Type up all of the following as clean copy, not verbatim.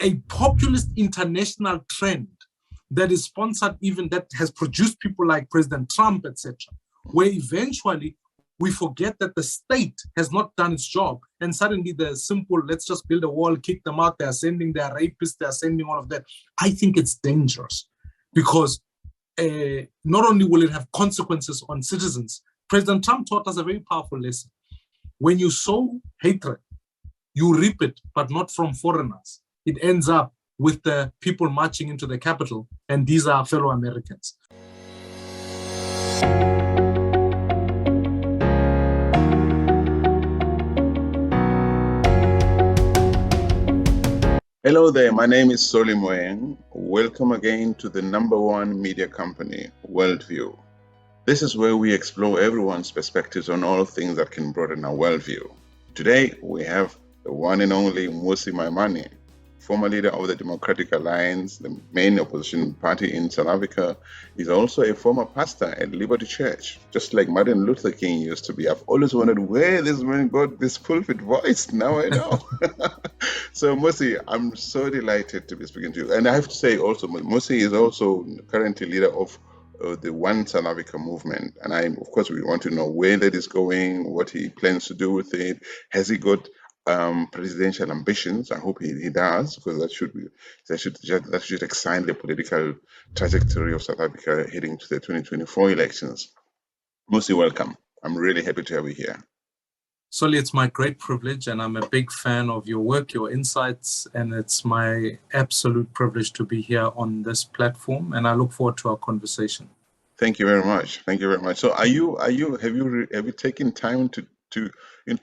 a populist international trend that is sponsored, even that has produced people like President Trump, etc., where eventually we forget that the state has not done its job, and suddenly the simple, let's just build a wall, kick them out, they're sending their rapists, they're sending all of that. I think it's dangerous because not only will it have consequences on citizens, President Trump taught us a very powerful lesson. When you sow hatred, you reap it, but not from foreigners. It ends up with the people marching into the capital, and these are fellow Americans. Hello there, my name is Soli Moeng. Welcome again to the #1 media company, WorldView. This is where we explore everyone's perspectives on all things that can broaden our worldview. Today, we have the one and only Mmusi Maimane, former leader of the Democratic Alliance, the main opposition party in South Africa. He's also a former pastor at Liberty Church, just like Martin Luther King used to be. I've always wondered where this man got this pulpit voice. Now I know. So Mmusi, I'm so delighted to be speaking to you. And I have to say also, Mmusi is also currently leader of the One South Africa movement. And of course, we want to know where that is going, what he plans to do with it. Has he got presidential ambitions? I hope he does, because that should excite the political trajectory of South Africa heading to the 2024 elections. Mmusi, welcome. I'm really happy to have you here. Soli, it's my great privilege, and I'm a big fan of your work, your insights, and it's my absolute privilege to be here on this platform, and I look forward to our conversation. Thank you very much. Thank you very much. So have you taken time to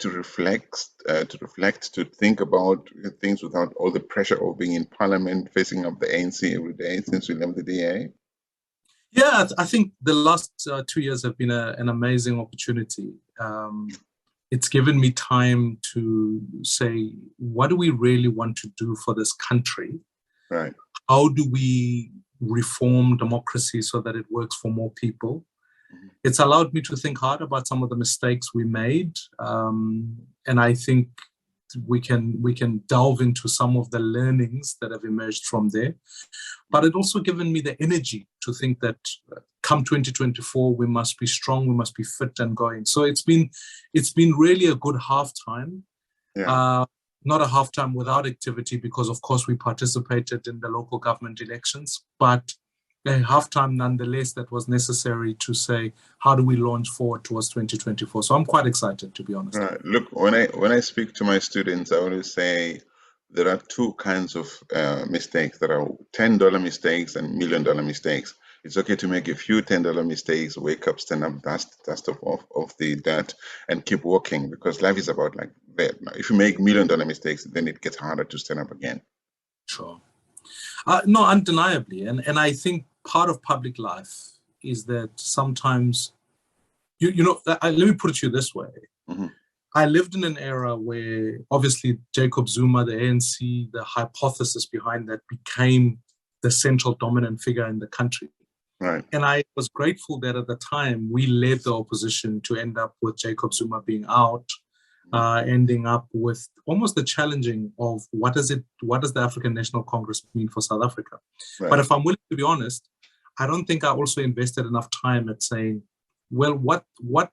reflect, to think about things without all the pressure of being in Parliament, facing up the ANC every day since we left the DA? Yeah, I think the last 2 years have been an amazing opportunity. It's given me time to say, what do we really want to do for this country? Right. How do we reform democracy so that it works for more people? Mm-hmm. It's allowed me to think hard about some of the mistakes we made. And I think we can delve into some of the learnings that have emerged from there. But it also given me the energy to think that come 2024, we must be strong, we must be fit and going. So it's been really a good halftime. Yeah. Not a halftime without activity, because of course we participated in the local government elections, but a halftime nonetheless that was necessary to say, how do we launch forward towards 2024? So I'm quite excited, to be honest. Right. Look, when I speak to my students, I always say there are two kinds of mistakes. There are $10 mistakes and $1 million mistakes. It's okay to make a few $10 mistakes, wake up, stand up, dust off the dirt, and keep walking, because life is about like that. If you make $1 million mistakes, then it gets harder to stand up again. Sure. No, undeniably. And I think part of public life is that sometimes, let me put it to you this way. Mm-hmm. I lived in an era where obviously Jacob Zuma, the ANC, the hypothesis behind that became the central dominant figure in the country. Right. And I was grateful that at the time we led the opposition to end up with Jacob Zuma being out, ending up with almost the challenging of what does the African National Congress mean for South Africa? Right. But if I'm willing to be honest, I don't think I also invested enough time at saying, well, what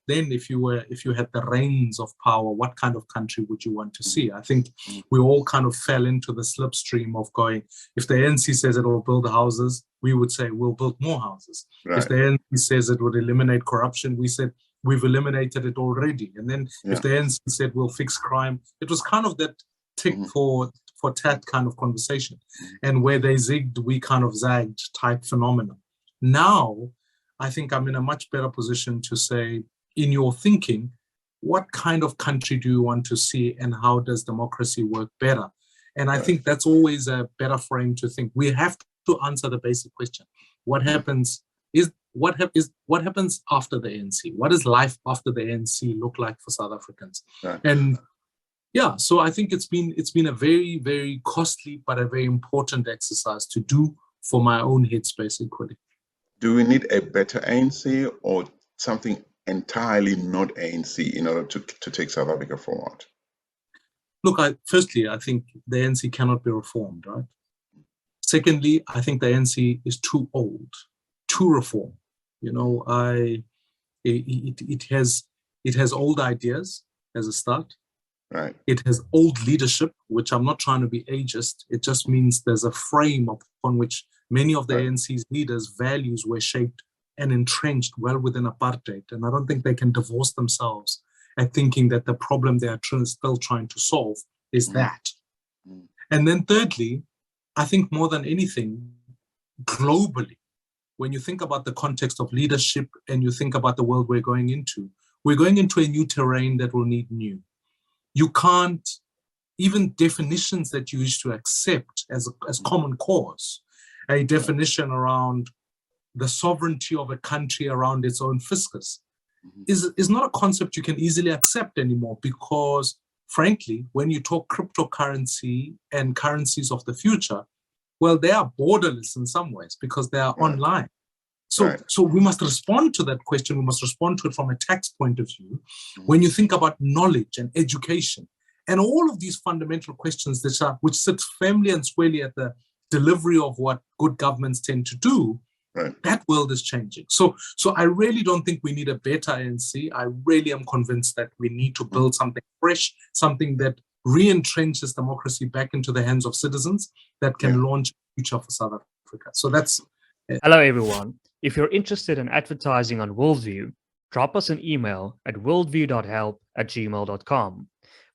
then if you had the reins of power, what kind of country would you want to see? I think we all kind of fell into the slipstream of going, if the ANC says it will build houses, we would say we'll build more houses. Right. If the ANC says it would eliminate corruption, we said we've eliminated it already. And then if the ANC said we'll fix crime, it was kind of that tick for tat kind of conversation. And where they zigged, we kind of zagged type phenomenon. Now, I think I'm in a much better position to say, in your thinking, what kind of country do you want to see and how does democracy work better? And I think that's always a better frame to think. We have to answer the basic question. What happens after the ANC? What does life after the ANC look like for South Africans? Right. And yeah, so I think it's been a very, very costly but a very important exercise to do for my own headspace equally. Do we need a better ANC or something entirely not ANC in order to take South Africa forward? Look, firstly, I think the ANC cannot be reformed, right? Secondly, I think the ANC is too old to reform. You know, it has old ideas as a start. Right. It has old leadership, which I'm not trying to be ageist. It just means there's a frame upon which many of the ANC's leaders' values were shaped and entrenched well within apartheid. And I don't think they can divorce themselves at thinking that the problem they are still trying to solve is that. And then thirdly, I think more than anything, globally, when you think about the context of leadership and you think about the world we're going into a new terrain that will need new. You can't, even definitions that you used to accept as common cause, a definition around the sovereignty of a country around its own fiscus, is not a concept you can easily accept anymore, because frankly, when you talk cryptocurrency and currencies of the future, well, they are borderless in some ways because they are online. So we must respond to that question. We must respond to it from a tax point of view. When you think about knowledge and education and all of these fundamental questions which sit firmly and squarely at the delivery of what good governments tend to do, that world is changing. So I really don't think we need a better ANC. I really am convinced that we need to build something fresh, something that re-entrenches democracy back into the hands of citizens that can launch a future for South Africa. So that's... Hello, everyone. If you're interested in advertising on WorldView, drop us an email at worldview.help@gmail.com.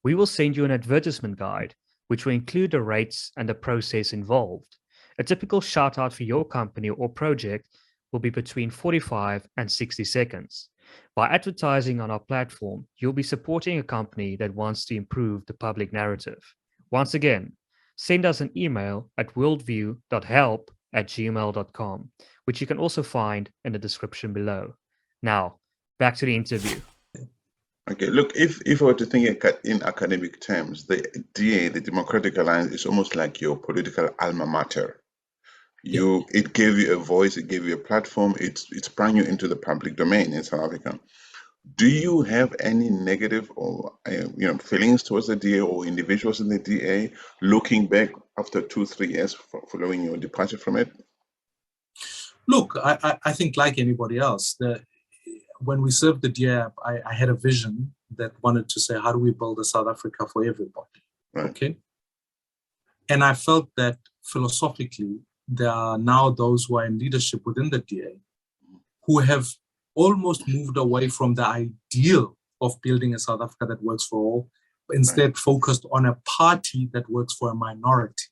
We will send you an advertisement guide, which will include the rates and the process involved. A typical shout out for your company or project will be between 45 and 60 seconds. By advertising on our platform, you'll be supporting a company that wants to improve the public narrative. Once again, send us an email at worldview.help@gmail.com, which you can also find in the description below. Now, back to the interview. Okay, look, if I were to think in academic terms, the DA, the Democratic Alliance, is almost like your political alma mater. It gave you a voice, it gave you a platform, it sprang you into the public domain in South Africa. Do you have any negative or feelings towards the DA or individuals in the DA looking back after 2-3 years following your departure from it? Look, I think like anybody else, when we served the DA, I had a vision that wanted to say, how do we build a South Africa for everybody? Okay. And I felt that philosophically, there are now those who are in leadership within the DA who have almost moved away from the ideal of building a South Africa that works for all, instead focused on a party that works for a minority.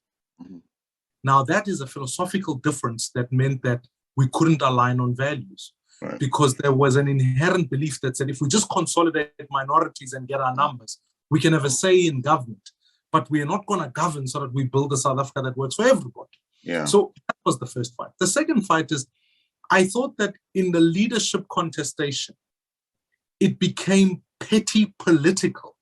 Now, that is a philosophical difference that meant that we couldn't align on values, because there was an inherent belief that said, if we just consolidate minorities and get our numbers, we can have a say in government, but we are not going to govern so that we build a South Africa that works for everybody. So that was the first fight. The second fight is, I thought that in the leadership contestation, it became petty political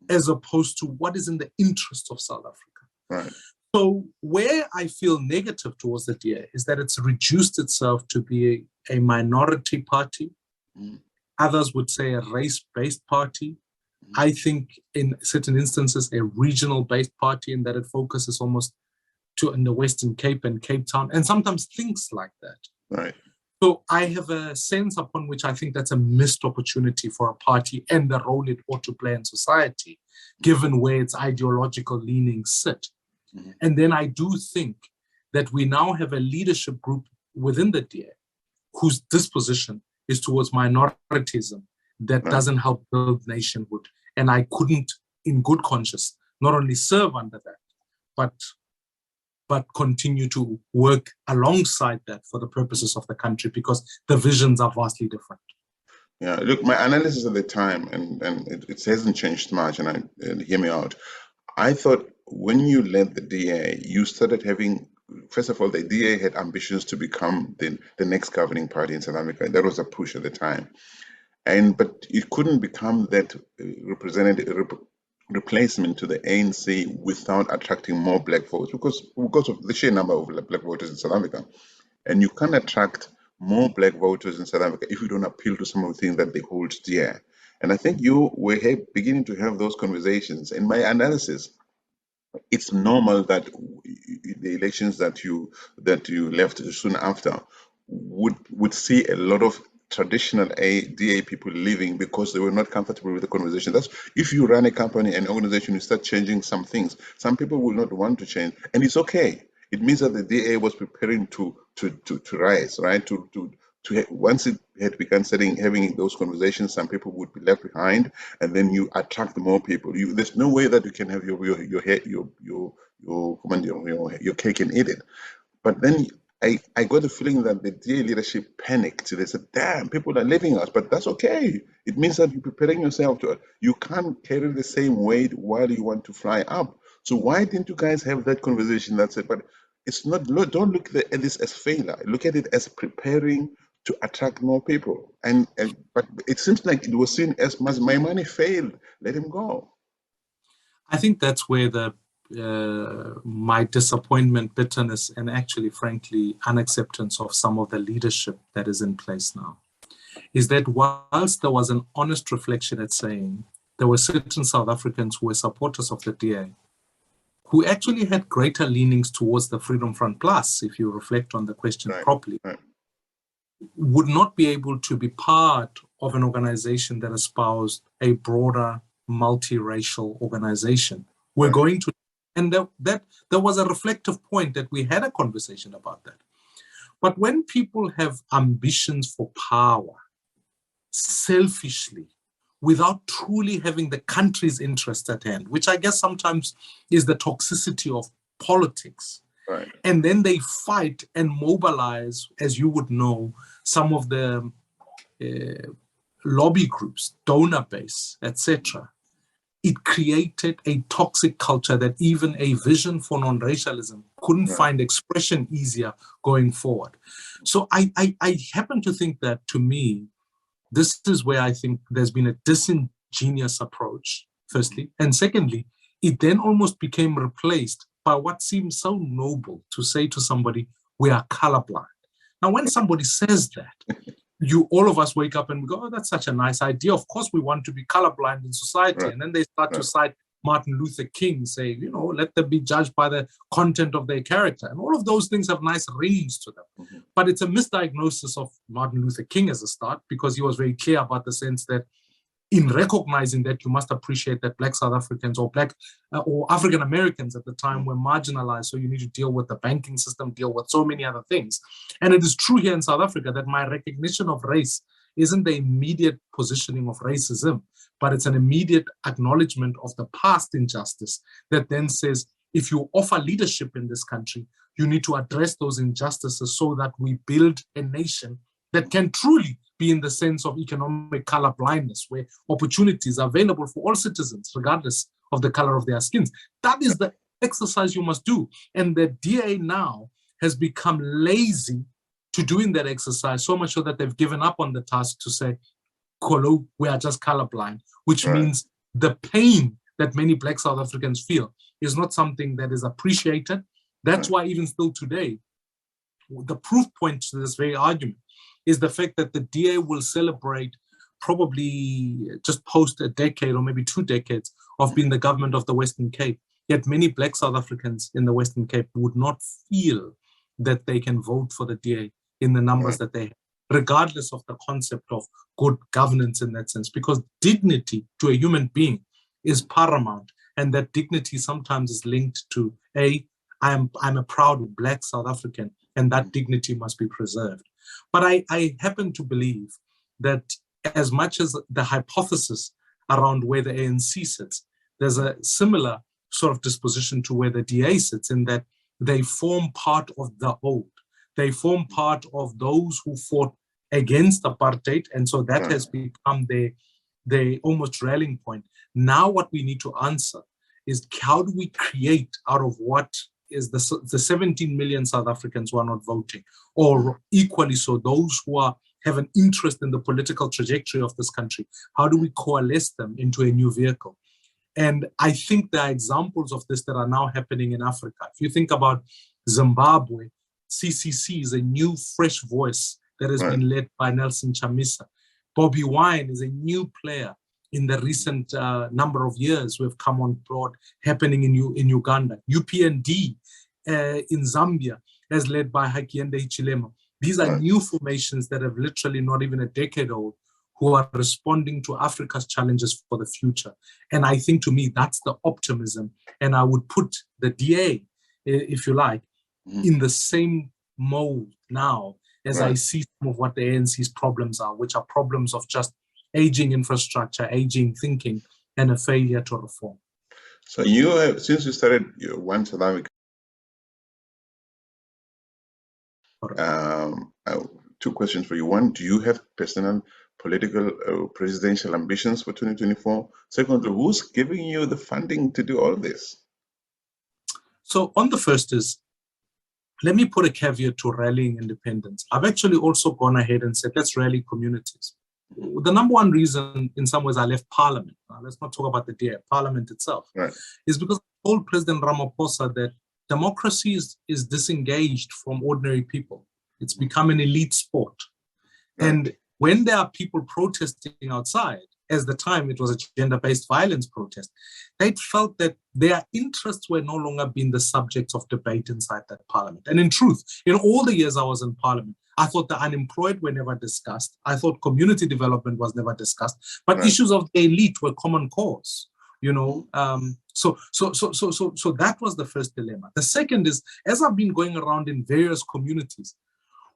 as opposed to what is in the interest of South Africa. So where I feel negative towards the DA is that it's reduced itself to be a minority party. Others would say a race-based party. I think in certain instances, a regional-based party, in that it focuses almost in the Western Cape and Cape Town, and sometimes thinks like that. So I have a sense upon which I think that's a missed opportunity for a party and the role it ought to play in society, given where its ideological leanings sit. And then I do think that we now have a leadership group within the DA whose disposition is towards minoritism that doesn't help build nationhood. And I couldn't, in good conscience, not only serve under that, but continue to work alongside that for the purposes of the country, because the visions are vastly different. Yeah, look, my analysis at the time, and it hasn't changed much, and hear me out. I thought when you led the DA, you started having, first of all, the DA had ambitions to become the next governing party in South Africa. That was a push at the time. But it couldn't become that replacement to the ANC without attracting more black votes, because of the sheer number of black voters in South Africa. And you can't attract more black voters in South Africa if you don't appeal to some of the things that they hold dear. And I think you were beginning to have those conversations. In my analysis, it's normal that the elections that you left soon after would see a lot of traditional DA people leaving because they were not comfortable with the conversation. That's if you run a company, an organization, you start changing some things. Some people will not want to change, and it's okay. It means that the DA was preparing to rise, right? Once it had begun having those conversations, some people would be left behind, and then you attract more people. There's no way that you can have your cake and eat it. But then I got the feeling that the DA leadership panicked. They said, "Damn, people are leaving us," but that's okay. It means that you're preparing yourself to. You can't carry the same weight while you want to fly up. So why didn't you guys have that conversation that said, "But it's not. Don't look at this as failure. Look at it as preparing to attract more people." But it seems like it was seen as my money failed. Let him go. I think that's where my disappointment, bitterness, and actually, frankly, unacceptance of some of the leadership that is in place now is that whilst there was an honest reflection at saying there were certain South Africans who were supporters of the DA who actually had greater leanings towards the Freedom Front Plus, if you reflect on the question properly, would not be able to be part of an organization that espoused a broader multiracial organization. We're going to, and that there was a reflective point that we had a conversation about that. But when people have ambitions for power, selfishly, without truly having the country's interest at hand, which I guess sometimes is the toxicity of politics, and then they fight and mobilize, as you would know, some of the lobby groups, donor base, etc. It created a toxic culture that even a vision for non-racialism couldn't find expression easier going forward. So I happen to think that, to me, this is where I think there's been a disingenuous approach, firstly. And secondly, it then almost became replaced by what seems so noble to say to somebody, we are colorblind. Now, when somebody says that, all of us wake up and we go, oh, that's such a nice idea. Of course, we want to be colorblind in society. And then they start to cite Martin Luther King, say, let them be judged by the content of their character. And all of those things have nice rings to them. But it's a misdiagnosis of Martin Luther King as a start, because he was very clear about the sense that in recognizing that you must appreciate that Black South Africans or African Americans at the time were marginalized. So you need to deal with the banking system, deal with so many other things. And it is true here in South Africa that my recognition of race isn't the immediate positioning of racism, but it's an immediate acknowledgement of the past injustice that then says, if you offer leadership in this country, you need to address those injustices so that we build a nation that can truly be in the sense of economic color blindness, where opportunities are available for all citizens, regardless of the color of their skins. That is the exercise you must do. And the DA now has become lazy to doing that exercise, so much so that they've given up on the task to say, Kolo, we are just colorblind, which means the pain that many Black South Africans feel is not something that is appreciated. That's why even still today, the proof point to this very argument is the fact that the DA will celebrate probably just post a decade or maybe 2 decades of being the government of the Western Cape. Yet many Black South Africans in the Western Cape would not feel that they can vote for the DA in the numbers that they have, regardless of the concept of good governance in that sense, because dignity to a human being is paramount. And that dignity sometimes is linked to I'm a proud Black South African, and that dignity must be preserved. But I happen to believe that as much as the hypothesis around where the ANC sits, there's a similar sort of disposition to where the DA sits, in that they form part of the old. They form part of those who fought against apartheid, and so that has become their almost rallying point. Now what we need to answer is, how do we create out of what is the 17 million South Africans who are not voting, or equally so those who have an interest in the political trajectory of this country? How do we coalesce them into a new vehicle? And I think there are examples of this that are now happening in Africa. If you think about Zimbabwe, CCC is a new, fresh voice that has been led by Nelson Chamisa. Bobby Wine is a new player in the recent number of years who have come on board happening in Uganda. UPND in Zambia, as led by Hakainde Hichilema. These are new formations that have literally not even a decade old, who are responding to Africa's challenges for the future. And I think, to me, that's the optimism. And I would put the DA, if you like, in the same mold now as I see some of what the ANC's problems are, which are problems of just aging infrastructure, aging thinking, and a failure to reform. So you have, since you started One South Africa, two questions for you. One, do you have personal political presidential ambitions for 2024? Secondly, who's giving you the funding to do all this? So on the first is, let me put a caveat to rallying independents. I've actually also gone ahead and said, let's rally communities. The number one reason, in some ways, I left Parliament, let's not talk about the DA, Parliament itself, is because I told President Ramaphosa that democracy is disengaged from ordinary people. It's become an elite sport. And when there are people protesting outside, as the time it was a gender-based violence protest, they felt that their interests were no longer being the subjects of debate inside that Parliament. And in truth, in all the years I was in Parliament, I thought the unemployed were never discussed. I thought community development was never discussed. But issues of the elite were common cause. You know, so that was the first dilemma. The second is, as I've been going around in various communities,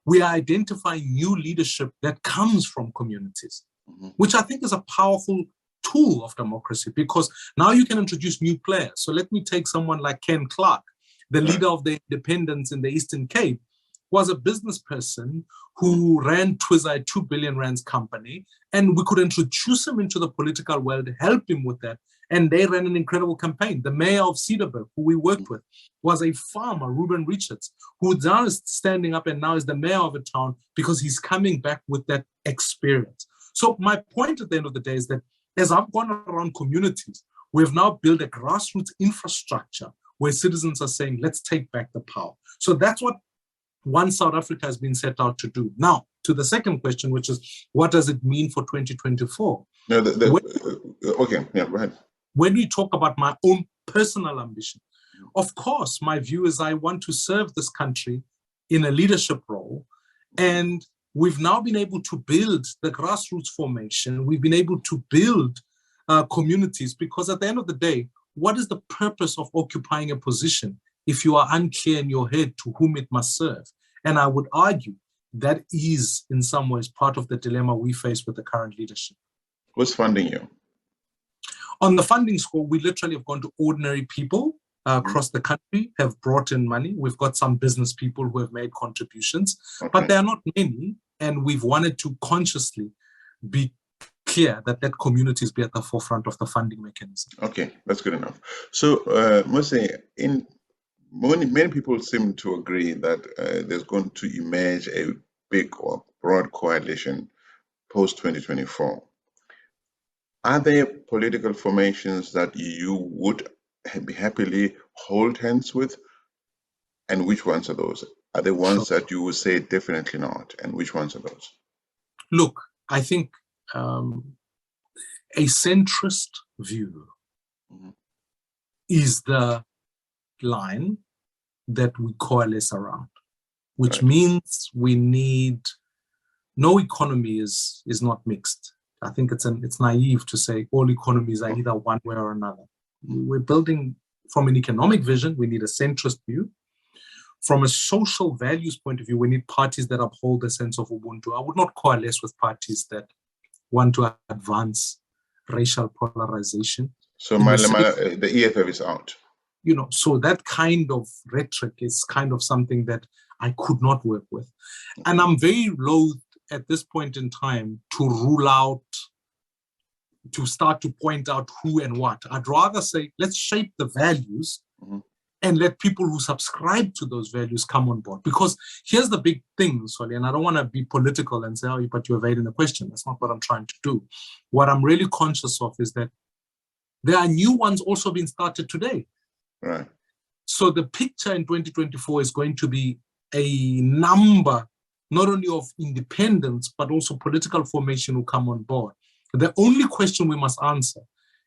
we are identifying new leadership that comes from communities, which I think is a powerful tool of democracy, because now you can introduce new players. So let me take someone like Ken Clark, the leader of the independents in the Eastern Cape, was a business person who ran Twiza, a 2 billion rands company, and we could introduce him into the political world, help him with that. And they ran an incredible campaign. The mayor of Cedarburg, who we worked with, was a farmer, Reuben Richards, who now is standing up and now is the mayor of a town because he's coming back with that experience. So my point at the end of the day is that as I've gone around communities, we've now built a grassroots infrastructure where citizens are saying, let's take back the power. So that's what One South Africa has been set out to do. Now, to the second question, which is, what does it mean for 2024? No, okay, yeah, go ahead. When we talk about my own personal ambition, of course, my view is I want to serve this country in a leadership role. And we've now been able to build the grassroots formation. We've been able to build communities, because at the end of the day, what is the purpose of occupying a position if you are unclear in your head to whom it must serve? And I would argue that is, in some ways, part of the dilemma we face with the current leadership. Who's funding you? On the funding score, we literally have gone to ordinary people across the country, have brought in money. We've got some business people who have made contributions, but there are not many. And we've wanted to consciously be clear that communities be at the forefront of the funding mechanism. Okay, that's good enough. So, Mmusi, many people seem to agree that there's going to emerge a big or broad coalition post-2024. Are there political formations that you would be happily hold hands with? And which ones are those? Are there ones that you would say definitely not? And which ones are those? Look, I think a centrist view is the line that we coalesce around, which means we need, no economy is not mixed. I think it's naive to say all economies are either one way or another. We're building from an economic vision, we need a centrist view. From a social values point of view, we need parties that uphold a sense of Ubuntu. I would not coalesce with parties that want to advance racial polarization. So the EFF is out. You know, so that kind of rhetoric is kind of something that I could not work with. And I'm very loath at this point in time to rule out, to start to point out who and what. I'd rather say, let's shape the values and let people who subscribe to those values come on board. Because here's the big thing, Soli, and I don't want to be political and say, oh, but you're evading the question. That's not what I'm trying to do. What I'm really conscious of is that there are new ones also being started today. Right. So the picture in 2024 is going to be a number, not only of independents, but also political formation who come on board. The only question we must answer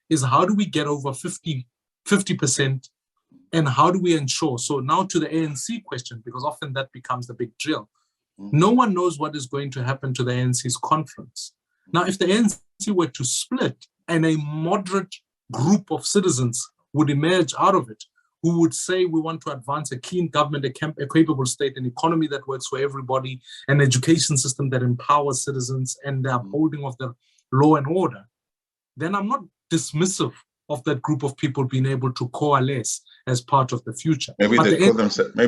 is how do we get over 50%, and how do we ensure? So now to the ANC question, because often that becomes the big drill. No one knows what is going to happen to the ANC's conference. Now, if the ANC were to split and a moderate group of citizens would emerge out of it, who would say we want to advance a clean government, a capable state, an economy that works for everybody, an education system that empowers citizens, and the upholding of the law and order, then I'm not dismissive of that group of people being able to coalesce as part of the future. Maybe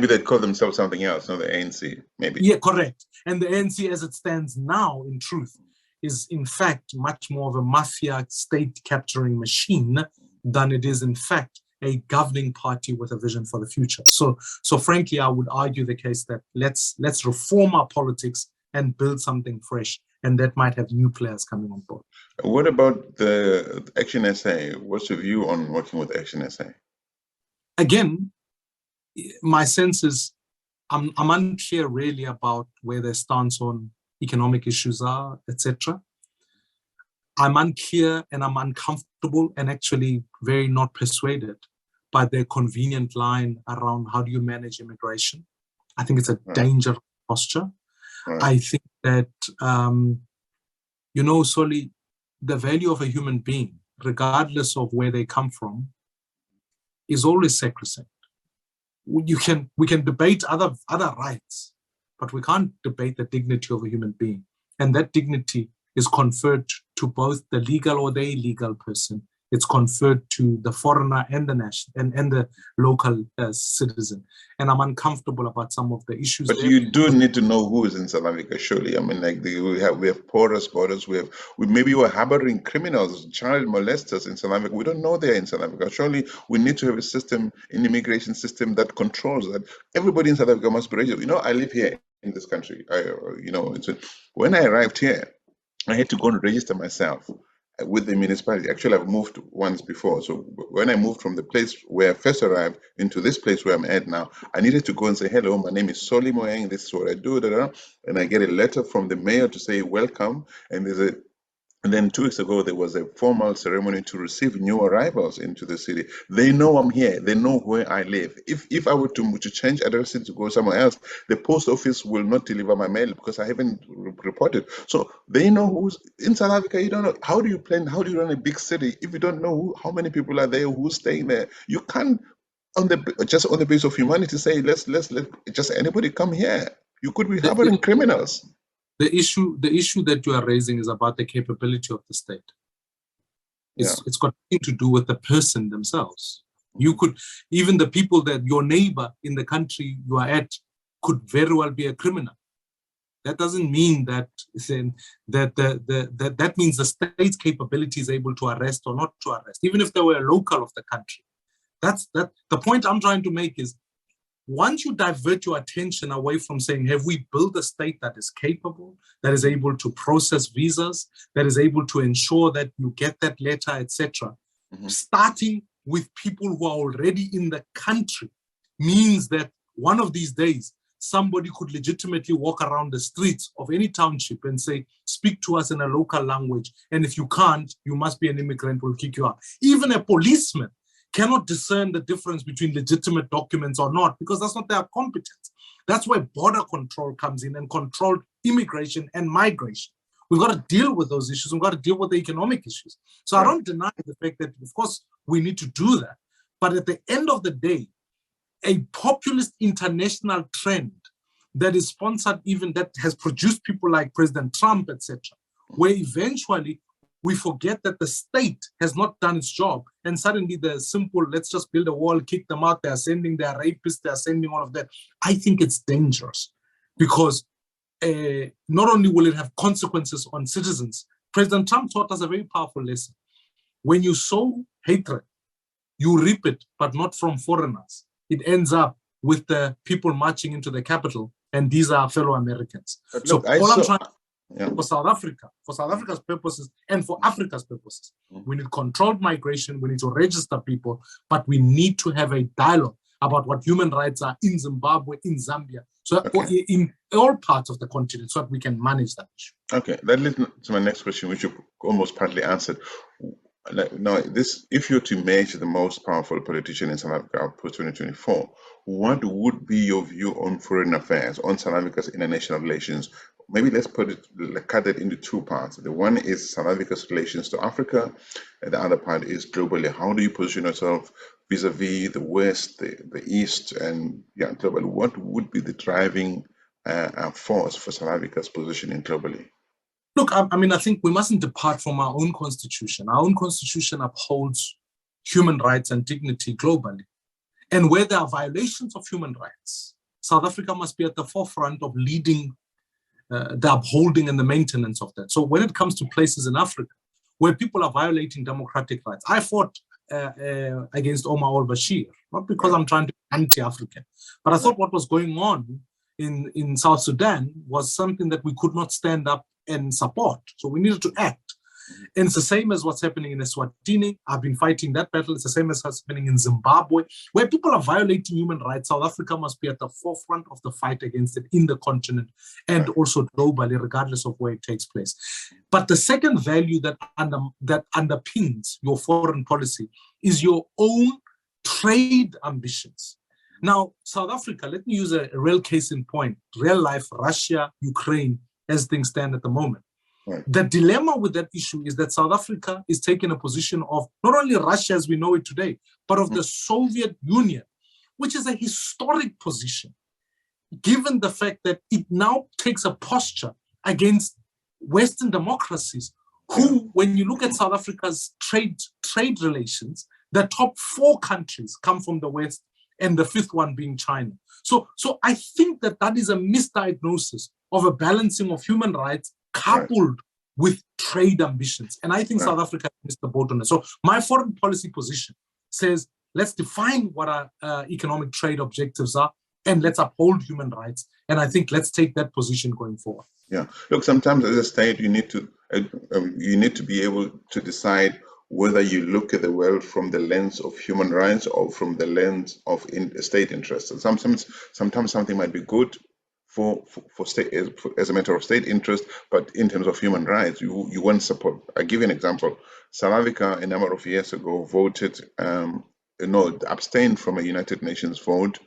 they'd call themselves something else, not the ANC, maybe. Yeah, correct. And the ANC as it stands now, in truth, is in fact much more of a mafia state capturing machine than it is in fact a governing party with a vision for the future. So frankly, I would argue the case that let's reform our politics and build something fresh, and that might have new players coming on board. What about the Action SA? What's your view on working with Action SA? Again, my sense is I'm unclear really about where their stance on economic issues are, etc. I'm unclear and I'm uncomfortable and actually very not persuaded by their convenient line around how do you manage immigration. I think it's a dangerous posture. I think that, Soli, the value of a human being, regardless of where they come from, is always sacrosanct. We can debate other rights, but we can't debate the dignity of a human being. And that dignity is conferred to both the legal or the illegal person. It's conferred to the foreigner and the national and the local citizen. And I'm uncomfortable about some of the issues. But you do need to know who is in South Africa, surely. I mean, like we have porous borders. We maybe we're harboring criminals, child molesters in South Africa. We don't know they're in South Africa. Surely we need to have a system, an immigration system that controls that. Everybody in South Africa must be registered. I live here in this country. When I arrived here, I had to go and register myself with the municipality. Actually, I've moved once before. So when I moved from the place where I first arrived into this place where I'm at now, I needed to go and say, hello, my name is Mmusi Maimane, this is what I do, and I get a letter from the mayor to say welcome, and then 2 weeks ago, there was a formal ceremony to receive new arrivals into the city. They know I'm here. They know where I live. If I were to change addresses to go somewhere else, the post office will not deliver my mail because I haven't reported. So they know who's in South Africa. You don't know. How do you run a big city if you don't know how many people are there, who's staying there? You can't, just on the basis of humanity, say, let's just anybody come here. You could be harboring criminals. The issue that you are raising is about the capability of the state. It's got nothing to do with the person themselves. You could, even the people that your neighbor in the country you are at could very well be a criminal. That doesn't mean that that means the state's capability is able to arrest or not to arrest, even if they were a local of the country. The point I'm trying to make is, once you divert your attention away from saying, have we built a state that is capable, that is able to process visas, that is able to ensure that you get that letter, etc., starting with people who are already in the country means that one of these days, somebody could legitimately walk around the streets of any township and say, speak to us in a local language. And if you can't, you must be an immigrant, we'll kick you out. Even a policeman cannot discern the difference between legitimate documents or not, because that's not their competence. That's where border control comes in and controlled immigration and migration. We've got to deal with those issues. We've got to deal with the economic issues. So I don't deny the fact that, of course, we need to do that. But at the end of the day, a populist international trend that is sponsored, even that has produced people like President Trump, etc., where eventually we forget that the state has not done its job, and suddenly the simple, let's just build a wall, kick them out, they're sending their rapists, they're sending all of that. I think it's dangerous because not only will it have consequences on citizens, President Trump taught us a very powerful lesson. When you sow hatred, you reap it, but not from foreigners. It ends up with the people marching into the capital, and these are fellow Americans. For South Africa's purposes, and for Africa's purposes, we need controlled migration, we need to register people, but we need to have a dialogue about what human rights are in Zimbabwe, in Zambia, so in all parts of the continent, so that we can manage that issue. Okay, that leads to my next question, which you almost partly answered. Now, if you're to measure the most powerful politician in South Africa post-2024, what would be your view on foreign affairs, on South Africa's international relations? Maybe let's cut it into two parts. The one is South Africa's relations to Africa, and the other part is globally. How do you position yourself vis-a-vis the West, the East, and globally? What would be the driving force for South Africa's positioning globally? Look, I think we mustn't depart from our own constitution. Our own constitution upholds human rights and dignity globally. And where there are violations of human rights, South Africa must be at the forefront of leading the upholding and the maintenance of that. So when it comes to places in Africa where people are violating democratic rights, I fought against Omar al-Bashir, not because I'm trying to be anti-African, but I thought what was going on in South Sudan was something that we could not stand up and support. So we needed to act. And it's the same as what's happening in Eswatini. I've been fighting that battle. It's the same as what's happening in Zimbabwe. Where people are violating human rights, South Africa must be at the forefront of the fight against it in the continent and also globally, regardless of where it takes place. But the second value that underpins your foreign policy is your own trade ambitions. Now, South Africa, let me use a real case in point, real life, Russia, Ukraine, as things stand at the moment. Right. The dilemma with that issue is that South Africa is taking a position of not only Russia as we know it today, but of the Soviet Union, which is a historic position, given the fact that it now takes a posture against Western democracies, who, when you look at South Africa's trade relations, the top 4 countries come from the West, and the 5th one being China. So I think that is a misdiagnosis of a balancing of human rights coupled with trade ambitions. And I think South Africa missed the boat on it. So my foreign policy position says, let's define what our economic trade objectives are, and let's uphold human rights. And I think let's take that position going forward. Yeah. Look, sometimes as a state, you need to be able to decide whether you look at the world from the lens of human rights or from the lens of state interests. And sometimes something might be good for state as a matter of state interest, but in terms of human rights, you won't support. I give you an example. South Africa a number of years ago voted, abstained from a United Nations vote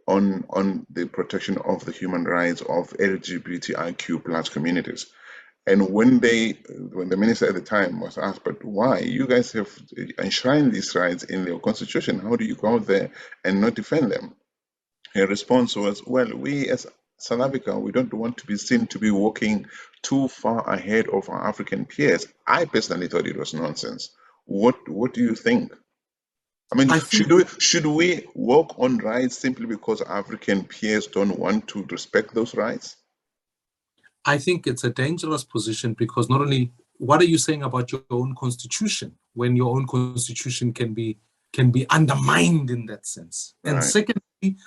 on the protection of the human rights of LGBTIQ plus communities. And when the minister at the time was asked, but why? You guys have enshrined these rights in your constitution. How do you go out there and not defend them? Her response was, well, we as South Africa, we don't want to be seen to be walking too far ahead of our African peers. I personally thought it was nonsense. What do you think? I mean, should we walk on rights simply because African peers don't want to respect those rights? I think it's a dangerous position, because not only what are you saying about your own constitution when your own constitution can be undermined in that sense. And secondly,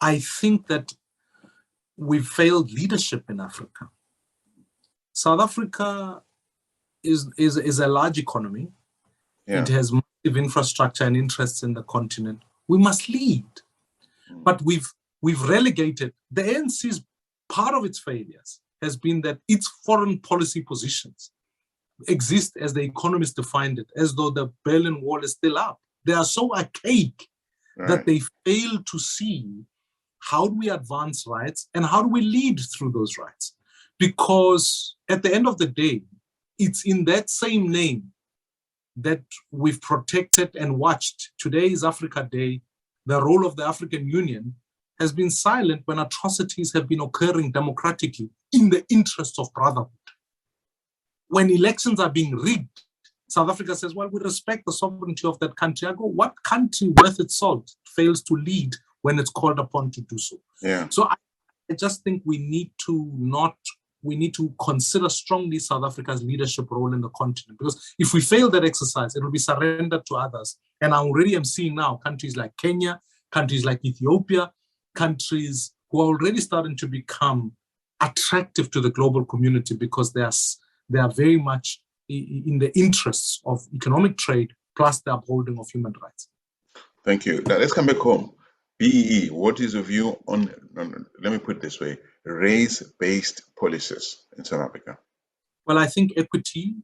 I think that we've failed leadership in Africa. South Africa is a large economy. It has massive infrastructure and interests in the continent. We must lead. But we've relegated. The ANC's part of its failures has been that its foreign policy positions exist as the economists defined it, as though the Berlin Wall is still up. They are so archaic that they fail to see how do we advance rights and how do we lead through those rights. Because at the end of the day, it's in that same name that we've protected and watched. Today is Africa Day. The role of the African Union has been silent when atrocities have been occurring democratically in the interest of brotherhood. When elections are being rigged, South Africa says, well, we respect the sovereignty of that country. I go, what country worth its salt fails to lead when it's called upon to do so? So I just think we need to consider strongly South Africa's leadership role in the continent, because if we fail that exercise, it will be surrendered to others. And I already am seeing now countries like Kenya, countries like Ethiopia, countries who are already starting to become attractive to the global community because they are very much in the interests of economic trade plus the upholding of human rights. Thank you. Now let's come back home. BEE, what is your view on, let me put it this way, race-based policies in South Africa? Well, I think equity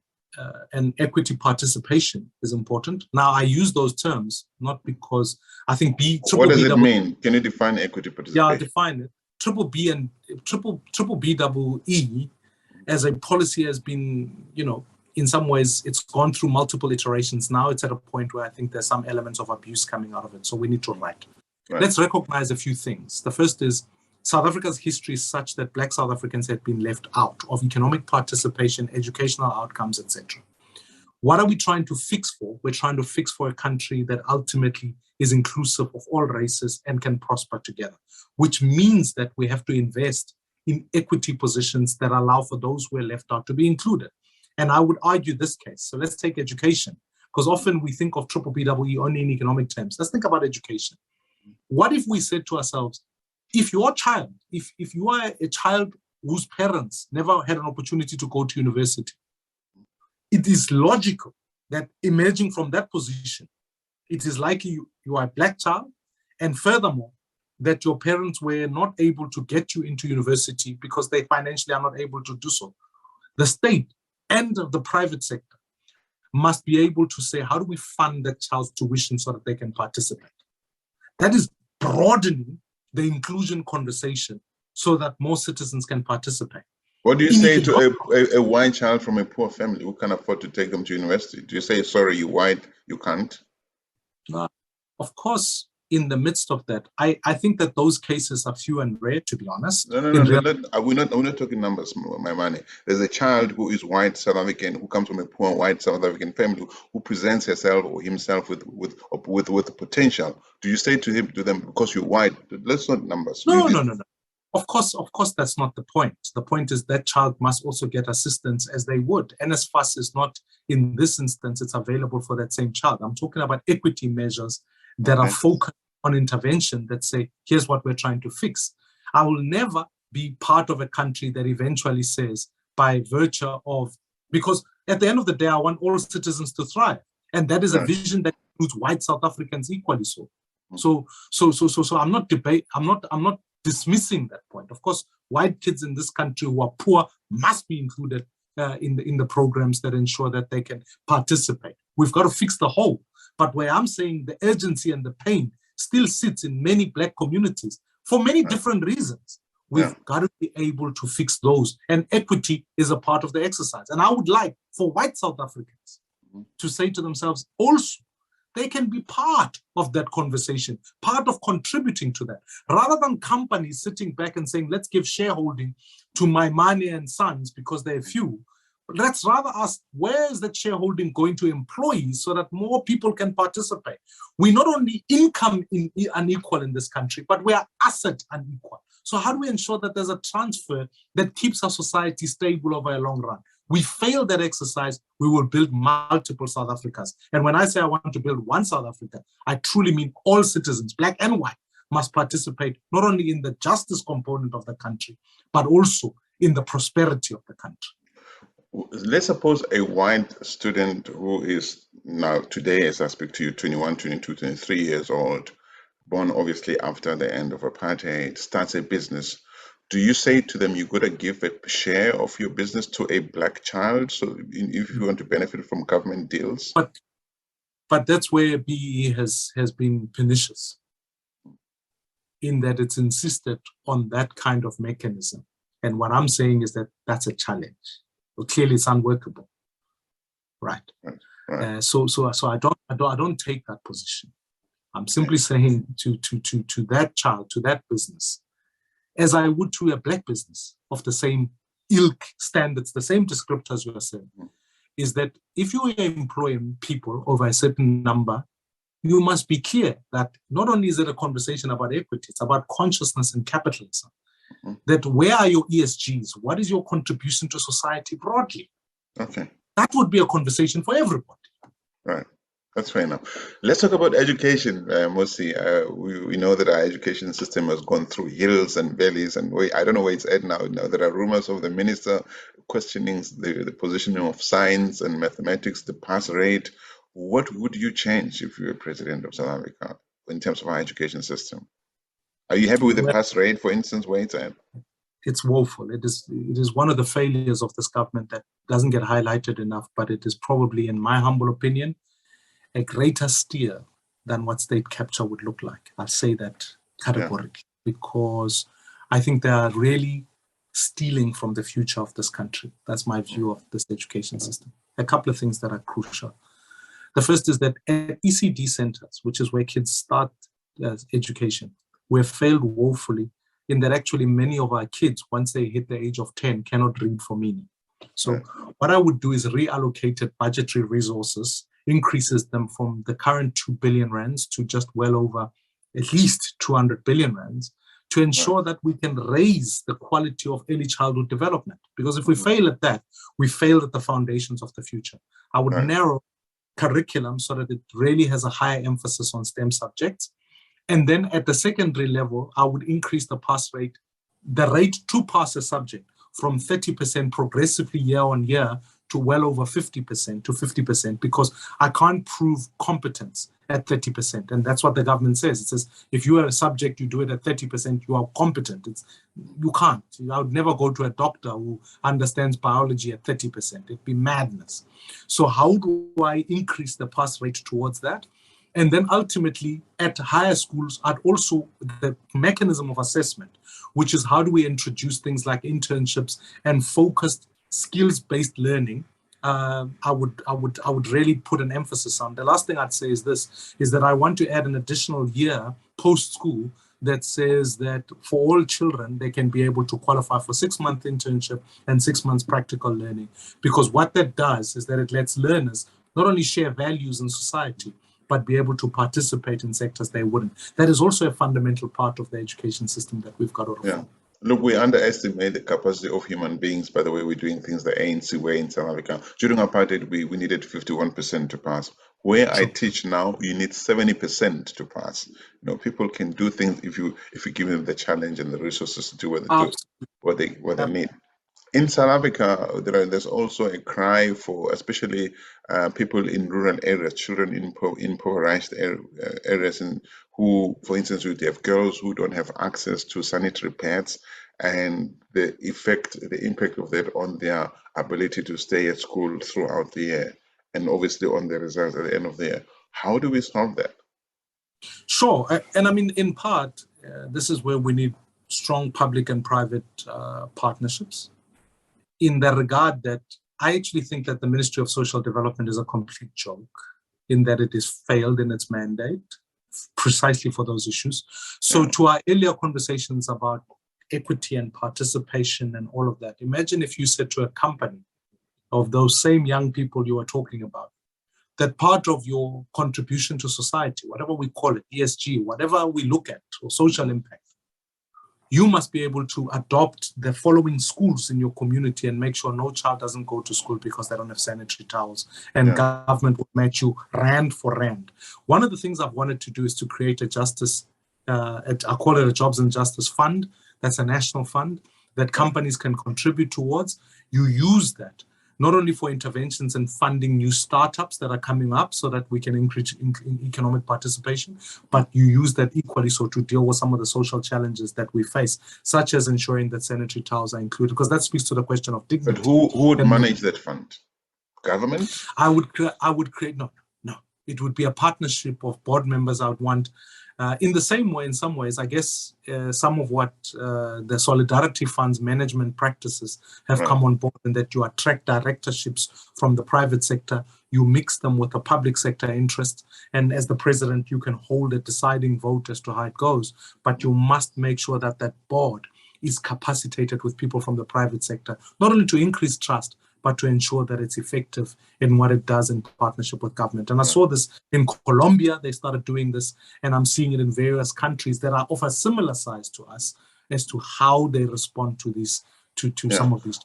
and equity participation is important. Now, I use those terms not because I think what does it mean? Can you define equity participation? Yeah, I'll define it. B and BEE as a policy has been, in some ways, it's gone through multiple iterations. Now it's at a point where I think there's some elements of abuse coming out of it. So we need to write. Right. Let's recognize a few things. The first is South Africa's history is such that Black South Africans have been left out of economic participation, educational outcomes, etc. What are we trying to fix for? We're trying to fix for a country that ultimately is inclusive of all races and can prosper together, which means that we have to invest in equity positions that allow for those who are left out to be included. And I would argue this case. So let's take education, because often we think of BEE only in economic terms. Let's think about education. What if we said to ourselves, if your child, if you are a child whose parents never had an opportunity to go to university, it is logical that emerging from that position, it is likely you are a Black child, and furthermore, that your parents were not able to get you into university because they financially are not able to do so. The state and the private sector must be able to say, how do we fund that child's tuition so that they can participate? That is broadening the inclusion conversation so that more citizens can participate. What do you say to a white child from a poor family who can afford to take them to university? Do you say, sorry, you're white, you can't? Of course, in the midst of that, I think that those cases are few and rare, to be honest. No, we're not talking numbers, Maimane. There's a child who is white South African, who comes from a poor white South African family, who presents herself or himself with potential. Do you say to them, because you're white, let's not numbers? No. Of course, that's not the point. The point is that child must also get assistance as they would. NSFAS is not, in this instance, it's available for that same child. I'm talking about equity measures that are focused on intervention that say, here's what we're trying to fix. I will never be part of a country that eventually says, by virtue of, because at the end of the day, I want all citizens to thrive. And that is a vision that includes white South Africans equally so. So I'm not dismissing that point. Of course, white kids in this country who are poor must be included in the programs that ensure that they can participate. We've got to fix the whole. But where I'm saying the urgency and the pain still sits in many Black communities for many different reasons. We've got to be able to fix those. And equity is a part of the exercise. And I would like for white South Africans to say to themselves also, they can be part of that conversation, part of contributing to that, rather than companies sitting back and saying, let's give shareholding to Maimane and Sons because they're few. Let's rather ask, where is that shareholding going to employees so that more people can participate? We're not only income unequal in this country, but we are asset unequal. So how do we ensure that there's a transfer that keeps our society stable over a long run? We fail that exercise, we will build multiple South Africas. And when I say I want to build one South Africa, I truly mean all citizens, Black and white, must participate not only in the justice component of the country, but also in the prosperity of the country. Let's suppose a white student who is now today, as I speak to you, 21, 22, 23 years old, born obviously after the end of apartheid, starts a business. Do you say to them, you got to give a share of your business to a Black child? So if you want to benefit from government deals? But that's where BEE has been pernicious, in that it's insisted on that kind of mechanism. And what I'm saying is that that's a challenge. Well, clearly it's unworkable, right? So I don't take that position. I'm simply saying to that child, to that business, as I would to a Black business of the same ilk standards, the same descriptors you are saying, is that if you employ people over a certain number, you must be clear that not only is it a conversation about equity, it's about consciousness and capitalism. That where are your ESGs? What is your contribution to society broadly? Okay. That would be a conversation for everybody. Right. That's fair enough. Let's talk about education, Mmusi. We know that our education system has gone through hills and valleys, and I don't know where it's at now. Now there are rumors of the minister questioning the positioning of science and mathematics, the pass rate. What would you change if you were president of South Africa in terms of our education system? Are you happy with the Well, pass rate, for instance, where it's at? it's woeful. It is one of the failures of this government that doesn't get highlighted enough, but it is probably, in my humble opinion, a greater steer than what state capture would look like. I'll say that categorically, because I think they are really stealing from the future of this country. That's my view of this education system. A couple of things that are crucial. The first is that at ECD centers, which is where kids start education, we've failed woefully in that actually many of our kids, once they hit the age of 10, cannot read for meaning. So what I would do is reallocate budgetary resources, increases them from the current 2 billion rands to just well over at least 200 billion rands, to ensure that we can raise the quality of early childhood development. Because if we fail at that, we fail at the foundations of the future. I would narrow curriculum so that it really has a higher emphasis on STEM subjects. And then at the secondary level, I would increase the pass rate, the rate to pass a subject from 30% progressively year on year to well over 50% to 50%, because I can't prove competence at 30%. And that's what the government says. It says, if you are a subject, you do it at 30%, you are competent. You can't. I would never go to a doctor who understands biology at 30%. It'd be madness. So how do I increase the pass rate towards that? And then ultimately at higher schools, I'd also the mechanism of assessment, which is how do we introduce things like internships and focused skills-based learning. I would really put an emphasis on. The last thing I'd say is this, is that I want to add an additional year post-school that says that for all children, they can be able to qualify for 6-month internship and 6 months practical learning. Because what that does is that it lets learners not only share values in society, but be able to participate in sectors they wouldn't. That is also a fundamental part of the education system that we've got to reform. Yeah. Look, we underestimate the capacity of human beings by the way we're doing things the ANC way in South Africa. During apartheid, we needed 51% to pass. Where I teach now, you need 70% to pass. You know, people can do things if you give them the challenge and the resources to do what they need. In South Africa, there's also a cry for, especially people in rural areas, children in impoverished areas, and who, for instance, we have girls who don't have access to sanitary pads, and the impact of that on their ability to stay at school throughout the year, and obviously on the results at the end of the year. How do we solve that? Sure, and I mean, in part, this is where we need strong public and private partnerships. In the regard that I actually think that the Ministry of Social Development is a complete joke, in that it has failed in its mandate precisely for those issues. So to our earlier conversations about equity and participation and all of that, imagine if you said to a company of those same young people you were talking about, that part of your contribution to society, whatever we call it, ESG, whatever we look at, or social impact, you must be able to adopt the following schools in your community and make sure no child doesn't go to school because they don't have sanitary towels, and government will match you rand for rand. One of the things I've wanted to do is to create a justice, I call it a Jobs and Justice Fund. That's a national fund that companies can contribute towards. You use that not only for interventions and funding new startups that are coming up so that we can increase economic participation, but you use that equally so to deal with some of the social challenges that we face, such as ensuring that sanitary towels are included, because that speaks to the question of dignity. But who would manage that fund? Government? I would create, no. It would be a partnership of board members. I would want, in the same way, in some ways, I guess some of what the Solidarity Fund's management practices have come on board, and that you attract directorships from the private sector, you mix them with the public sector interest, and as the president, you can hold a deciding vote as to how it goes, but you must make sure that that board is capacitated with people from the private sector, not only to increase trust, but to ensure that it's effective in what it does in partnership with government. And I saw this in Colombia, they started doing this, and I'm seeing it in various countries that are of a similar size to us as to how they respond to these, to some of these.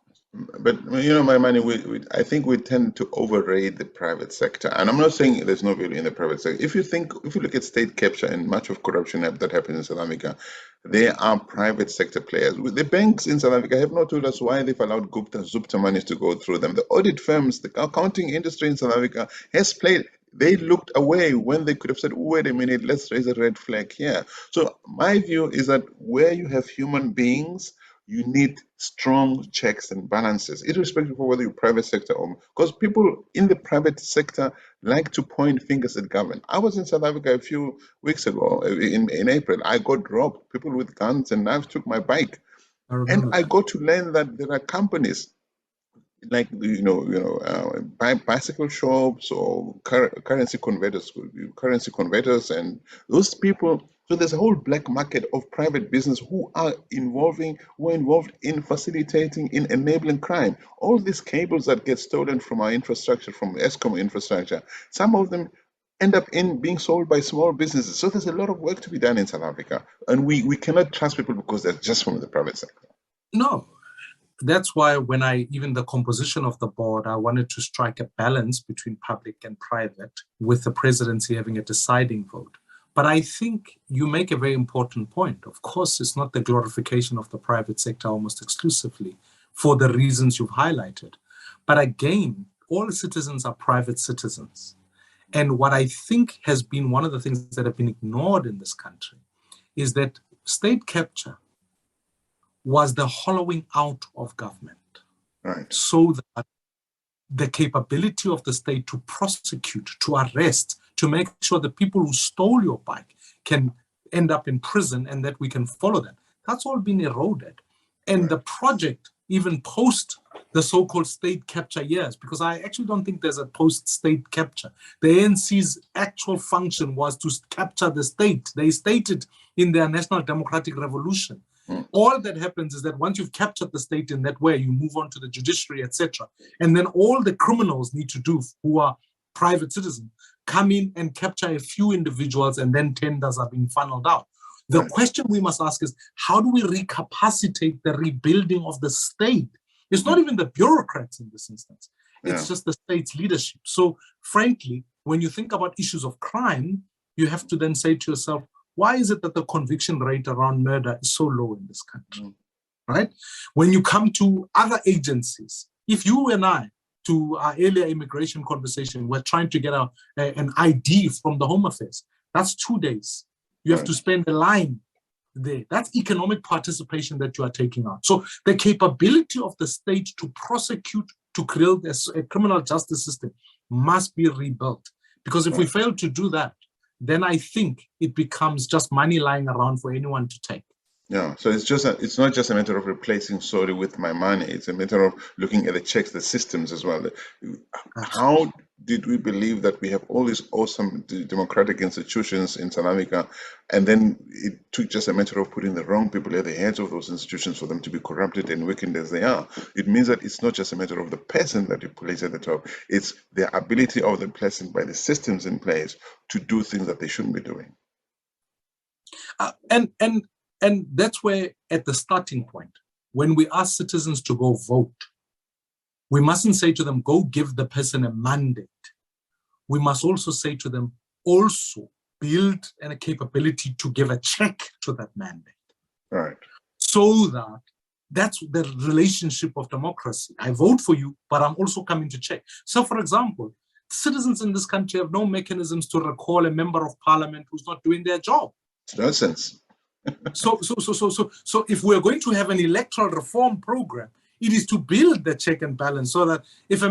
But, you know, Maimane, I think we tend to overrate the private sector. And I'm not saying there's no value in the private sector. If you look at state capture and much of corruption that happens in South Africa, there are private sector players. The banks in South Africa have not told us why they've allowed Zupta monies to go through them. The audit firms, the accounting industry in South Africa has played they looked away when they could have said, wait a minute, let's raise a red flag here. So my view is that where you have human beings, you need strong checks and balances, irrespective of whether you're private sector or, because people in the private sector like to point fingers at government. I was in South Africa a few weeks ago, in April. I got robbed. People with guns and knives took my bike. And I got to learn that there are companies like bicycle shops or currency converters, and those people. So there's a whole black market of private business who are involved in facilitating, in enabling crime. All these cables that get stolen from our infrastructure, from Eskom infrastructure, some of them end up in being sold by small businesses. So there's a lot of work to be done in South Africa, and we cannot trust people because they're just from the private sector. No. That's why when even the composition of the board, I wanted to strike a balance between public and private, with the presidency having a deciding vote. But I think you make a very important point. Of course, it's not the glorification of the private sector almost exclusively for the reasons you've highlighted. But again, all citizens are private citizens. And what I think has been one of the things that have been ignored in this country is that state capture was the hollowing out of government, right, so that the capability of the state to prosecute, to arrest, to make sure the people who stole your bike can end up in prison and that we can follow them. That's all been eroded. And the project, even post the so-called state capture years, because I actually don't think there's a post-state capture. The ANC's actual function was to capture the state. They stated in their National Democratic Revolution. All that happens is that once you've captured the state in that way, you move on to the judiciary, etc. And then all the criminals need to do, who are private citizens, come in and capture a few individuals, and then tenders are being funneled out. The question we must ask is, how do we recapacitate the rebuilding of the state? It's not even the bureaucrats in this instance. It's just the state's leadership. So frankly, when you think about issues of crime, you have to then say to yourself, why is it that the conviction rate around murder is so low in this country, right? When you come to other agencies, if you and I, to our earlier immigration conversation, we're trying to get an ID from the Home Affairs, that's 2 days. You have to spend a line there. That's economic participation that you are taking out. So the capability of the state to prosecute, to create a criminal justice system must be rebuilt. Because if we fail to do that, then I think it becomes just money lying around for anyone to take. Yeah, so it's not just a matter of replacing Sori with my money. It's a matter of looking at the checks, the systems as well. How did we believe that we have all these awesome democratic institutions in South Africa, and then it took just a matter of putting the wrong people at the heads of those institutions for them to be corrupted and weakened as they are? It means that it's not just a matter of the person that you place at the top, it's the ability of the person by the systems in place to do things that they shouldn't be doing. And that's where, at the starting point, when we ask citizens to go vote, we mustn't say to them, go give the person a mandate. We must also say to them, also build a capability to give a check to that mandate. Right. So that's the relationship of democracy. I vote for you, but I'm also coming to check. So, for example, citizens in this country have no mechanisms to recall a member of parliament who's not doing their job. It's nonsense. So if we're going to have an electoral reform program, it is to build the check and balance, so that if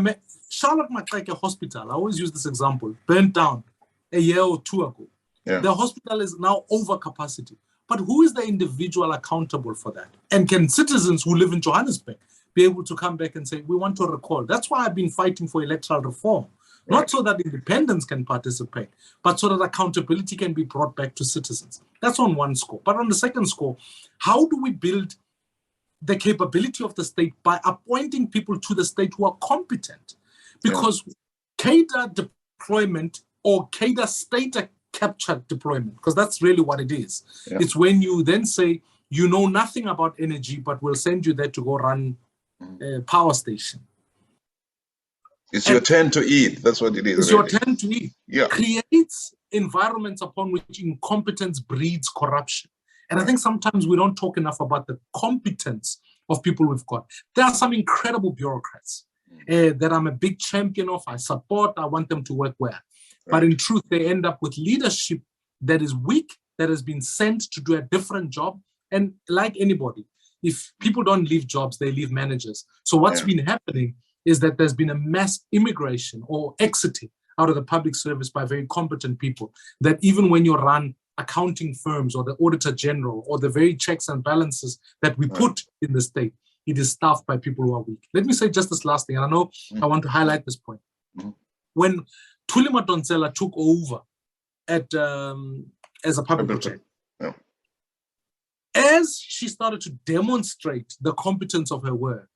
Charlotte Maxeke Hospital, I always use this example, burnt down a year or two ago. The hospital is now over capacity. But who is the individual accountable for that? And can citizens who live in Johannesburg be able to come back and say, we want to recall? That's why I've been fighting for electoral reform. Not so that independents can participate, but so that accountability can be brought back to citizens. That's on one score. But on the second score, how do we build the capability of the state by appointing people to the state who are competent? Because cadre deployment or cadre state capture deployment, because that's really what it is. It's when you then say, you know nothing about energy, but we'll send you there to go run a power station. It's your turn to eat. That's what it is. It's your turn to eat. Yeah. Creates environments upon which incompetence breeds corruption. And I think sometimes we don't talk enough about the competence of people we've got. There are some incredible bureaucrats that I'm a big champion of. I support. I want them to work well. But in truth, they end up with leadership that is weak, that has been sent to do a different job. And like anybody, if people don't leave jobs, they leave managers. So what's been happening is that there's been a mass immigration or exiting out of the public service by very competent people, that even when you run accounting firms or the auditor general or the very checks and balances that we put in the state, it is staffed by people who are weak. Let me say just this last thing, and I know I want to highlight this point. When Thuli Madonsela took over as a public project, as she started to demonstrate the competence of her work,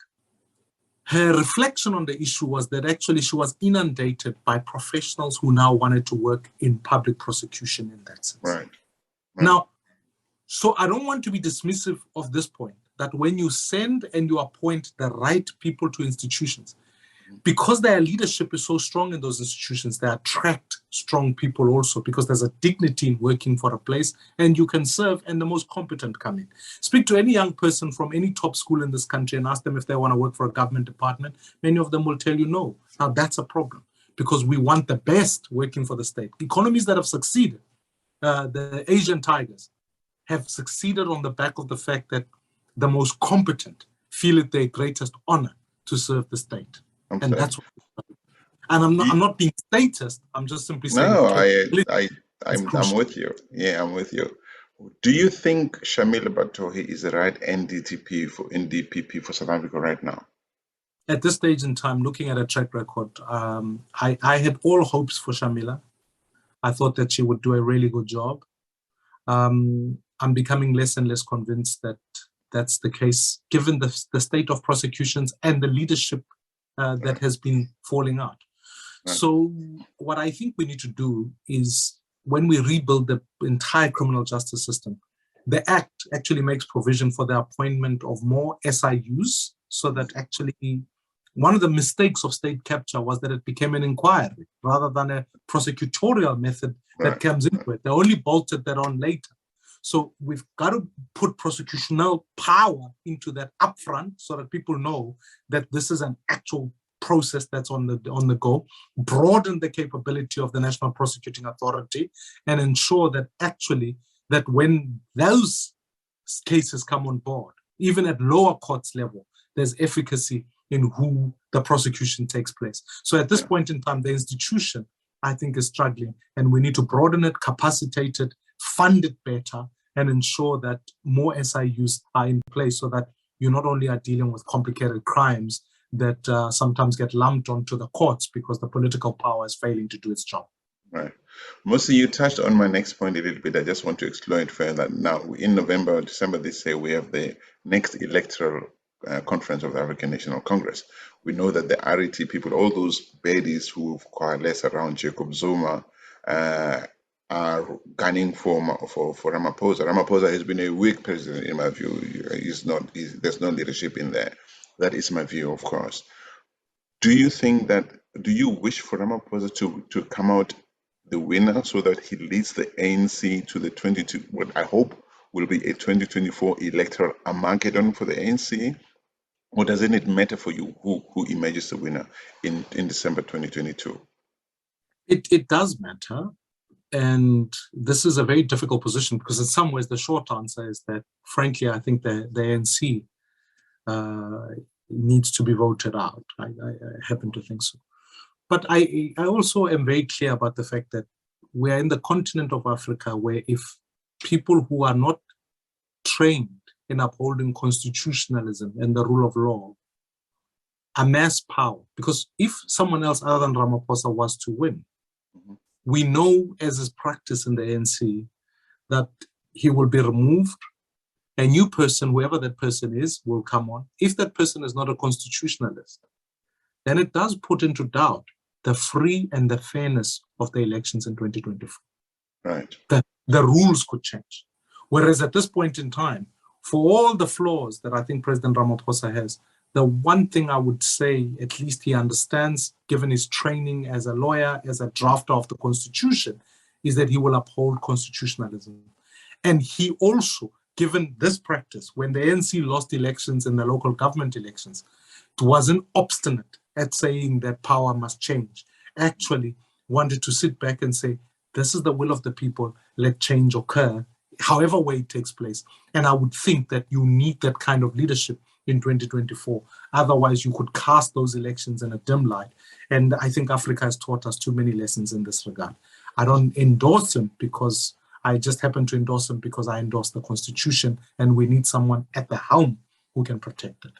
her reflection on the issue was that actually she was inundated by professionals who now wanted to work in public prosecution in that sense. Now, so I don't want to be dismissive of this point, that when you send and you appoint the right people to institutions, because their leadership is so strong in those institutions, they attract strong people also, because there's a dignity in working for a place and you can serve and the most competent come in. Speak to any young person from any top school in this country and ask them if they want to work for a government department. Many of them will tell you no. Now that's a problem, because we want the best working for the state. Economies that have succeeded, the Asian tigers, have succeeded on the back of the fact that the most competent feel it their greatest honor to serve the state. And that's what, and I'm not being statist. I'm just simply saying. No, I'm with you. Yeah, I'm with you. Do you think Shamila Batohi is the right NDPP for South Africa right now? At this stage in time, looking at a track record, I had all hopes for Shamila. I thought that she would do a really good job. I'm becoming less and less convinced that that's the case, given the state of prosecutions and the leadership that has been falling out. So what I think we need to do is, when we rebuild the entire criminal justice system, the Act actually makes provision for the appointment of more SIUs, so that actually one of the mistakes of state capture was that it became an inquiry rather than a prosecutorial method that comes into it. They only bolted that on later. So we've got to put prosecutorial power into that upfront, so that people know that this is an actual process that's on the go, broaden the capability of the National Prosecuting Authority, and ensure that actually that when those cases come on board, even at lower courts level, there's efficacy in who the prosecution takes place. So at this point in time, the institution, I think, is struggling, and we need to broaden it, capacitate it, fund it better, and ensure that more SIUs are in place, so that you not only are dealing with complicated crimes that sometimes get lumped onto the courts because the political power is failing to do its job. Right. Mmusi, you touched on my next point a little bit. I just want to explore it further. Now, in November or December this year, we have the next electoral conference of the African National Congress. We know that the RET people, all those baddies who coalesce around Jacob Zuma, are gunning for Ramaphosa. Ramaphosa has been a weak president, in my view. There's no leadership in there. That is my view, of course. Do you wish for Ramaphosa to come out the winner, so that he leads the ANC to the what I hope will be a 2024 electoral Armageddon for the ANC? Or doesn't it matter for you who emerges the winner in December 2022? It does matter. And this is a very difficult position, because in some ways the short answer is that, frankly, I think the ANC needs to be voted out. I happen to think so. But I also am very clear about the fact that we are in the continent of Africa, where if people who are not trained in upholding constitutionalism and the rule of law amass power, because if someone else other than Ramaphosa was to win, we know, as is practice in the ANC, that he will be removed. A new person, whoever that person is, will come on. If that person is not a constitutionalist, then it does put into doubt the free and the fairness of the elections in 2024. Right. That the rules could change. Whereas at this point in time, for all the flaws that I think President Ramaphosa has, the one thing I would say, at least he understands, given his training as a lawyer, as a drafter of the Constitution, is that he will uphold constitutionalism. And he also, given this practice, when the ANC lost elections in the local government elections, it wasn't obstinate at saying that power must change. Actually wanted to sit back and say, this is the will of the people, let change occur, however way it takes place. And I would think that you need that kind of leadership in 2024. Otherwise, you could cast those elections in a dim light. And I think Africa has taught us too many lessons in this regard. I don't endorse him because I just happen to endorse him because I endorse the Constitution, and we need someone at the helm who can protect it.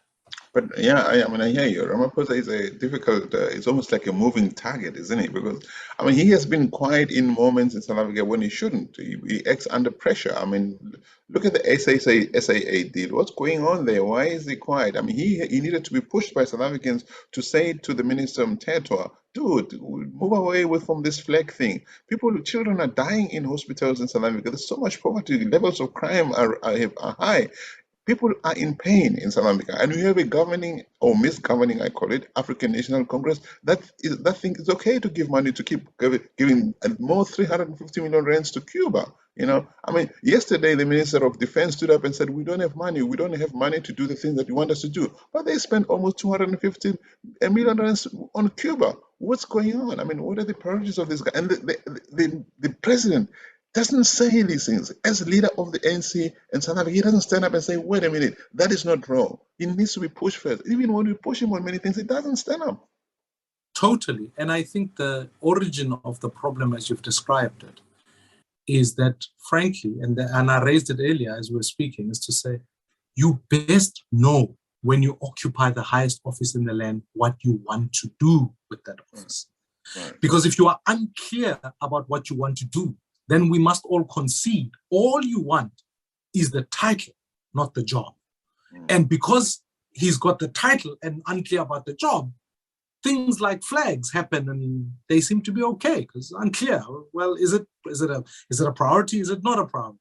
But yeah, I hear you. Ramaphosa is a difficult, it's almost like a moving target, isn't it? Because, he has been quiet in moments in South Africa when he shouldn't. He acts under pressure. Look at the SAA deal. What's going on there? Why is he quiet? He needed to be pushed by South Africans to say to the Minister Mtetwa, dude, move away from this flag thing. Children are dying in hospitals in South Africa. There's so much poverty. Levels of crime are high. People are in pain in South Africa, and we have a governing or misgoverning, I call it, African National Congress that thinks it's okay to give money to keep giving more 350 million rands to Cuba. Yesterday the Minister of Defense stood up and said, we don't have money. We don't have money to do the things that you want us to do. But they spent almost 250 million rands on Cuba. What's going on? What are the priorities of this guy? And the president doesn't say these things. As leader of the ANC in South Africa, he doesn't stand up and say, wait a minute, that is not wrong. He needs to be pushed first. Even when we push him on many things, he doesn't stand up. Totally. And I think the origin of the problem, as you've described it, is that, frankly, and I raised it earlier as we were speaking, is to say, you best know when you occupy the highest office in the land what you want to do with that office. Right. Because if you are unclear about what you want to do, then we must all concede all you want is the title, not the job. And because he's got the title and unclear about the job, things like flags happen and they seem to be okay because it's unclear. Well, is it a priority? Is it not a priority?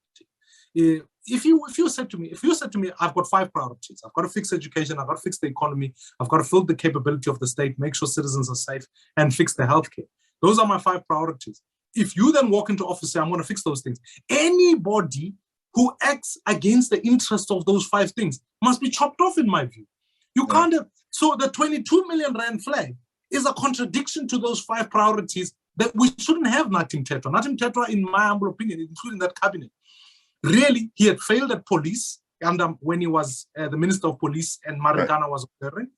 If you said to me, I've got 5 priorities. I've got to fix education. I've got to fix the economy. I've got to build the capability of the state, make sure citizens are safe, and fix the healthcare. Those are my 5 priorities. If you then walk into office and say, I'm going to fix those things, anybody who acts against the interest of those 5 things must be chopped off, in my view. You can't have, so the 22 million rand flag is a contradiction to those 5 priorities that we shouldn't have Natim Mtetwa. Natim Mtetwa, in my humble opinion, including that cabinet, really, he had failed at police when he was the Minister of Police and Marikana was operating.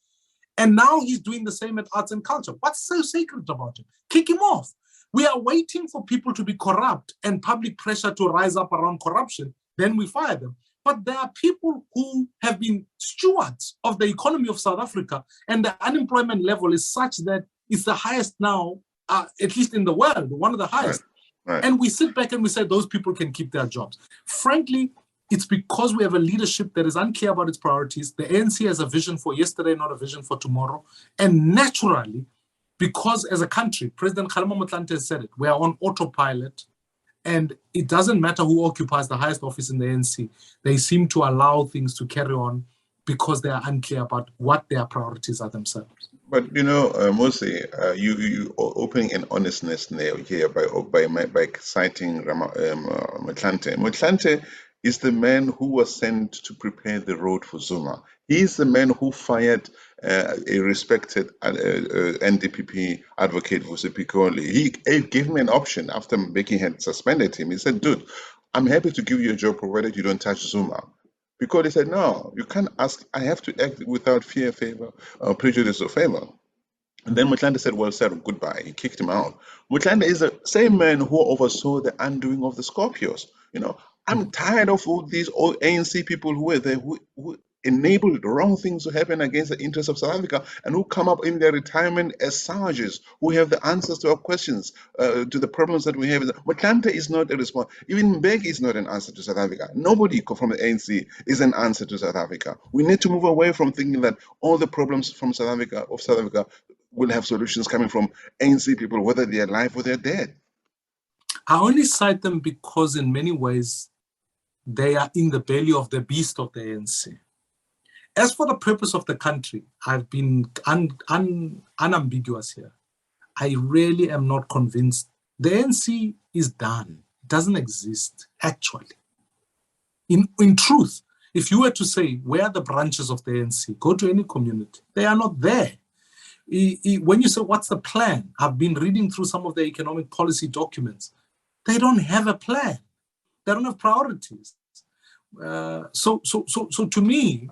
And now he's doing the same at arts and culture. What's so sacred about him? Kick him off. We are waiting for people to be corrupt and public pressure to rise up around corruption, then we fire them. But there are people who have been stewards of the economy of South Africa, and the unemployment level is such that it's the highest now, at least in the world, one of the highest. Right. And we sit back and we say those people can keep their jobs. Frankly, it's because we have a leadership that is unclear about its priorities. The ANC has a vision for yesterday, not a vision for tomorrow. And naturally, because as a country, President Kgalema Motlanthe has said it, we are on autopilot, and it doesn't matter who occupies the highest office in the ANC. They seem to allow things to carry on because they are unclear about what their priorities are themselves. But Mmusi, you opening an honestness here by citing Motlanthe. Motlanthe is the man who was sent to prepare the road for Zuma. He is the man who fired a respected NDPP advocate, Mmusi Maimane. He gave him an option after Mbeki had suspended him. He said, dude, I'm happy to give you a job provided you don't touch Zuma. Because he said, no, you can't ask, I have to act without fear, favor, prejudice or favor. And then Motlanthe said, well, sir, goodbye. He kicked him out. Motlanthe is the same man who oversaw the undoing of the Scorpios. I'm tired of all these old ANC people who were there, who enabled wrong things to happen against the interests of South Africa and who come up in their retirement as sages, who have the answers to our questions, to the problems that we have. Motlanthe is not a response. Even Mbeki is not an answer to South Africa. Nobody from the ANC is an answer to South Africa. We need to move away from thinking that all the problems from South Africa will have solutions coming from ANC people, whether they're alive or they're dead. I only cite them because in many ways, they are in the belly of the beast of the ANC. As for the purpose of the country, I've been unambiguous here. I really am not convinced. The ANC is done. It doesn't exist, actually. In truth, if you were to say, where are the branches of the ANC? Go to any community. They are not there. When you say, what's the plan? I've been reading through some of the economic policy documents. They don't have a plan. They don't have priorities. So to me,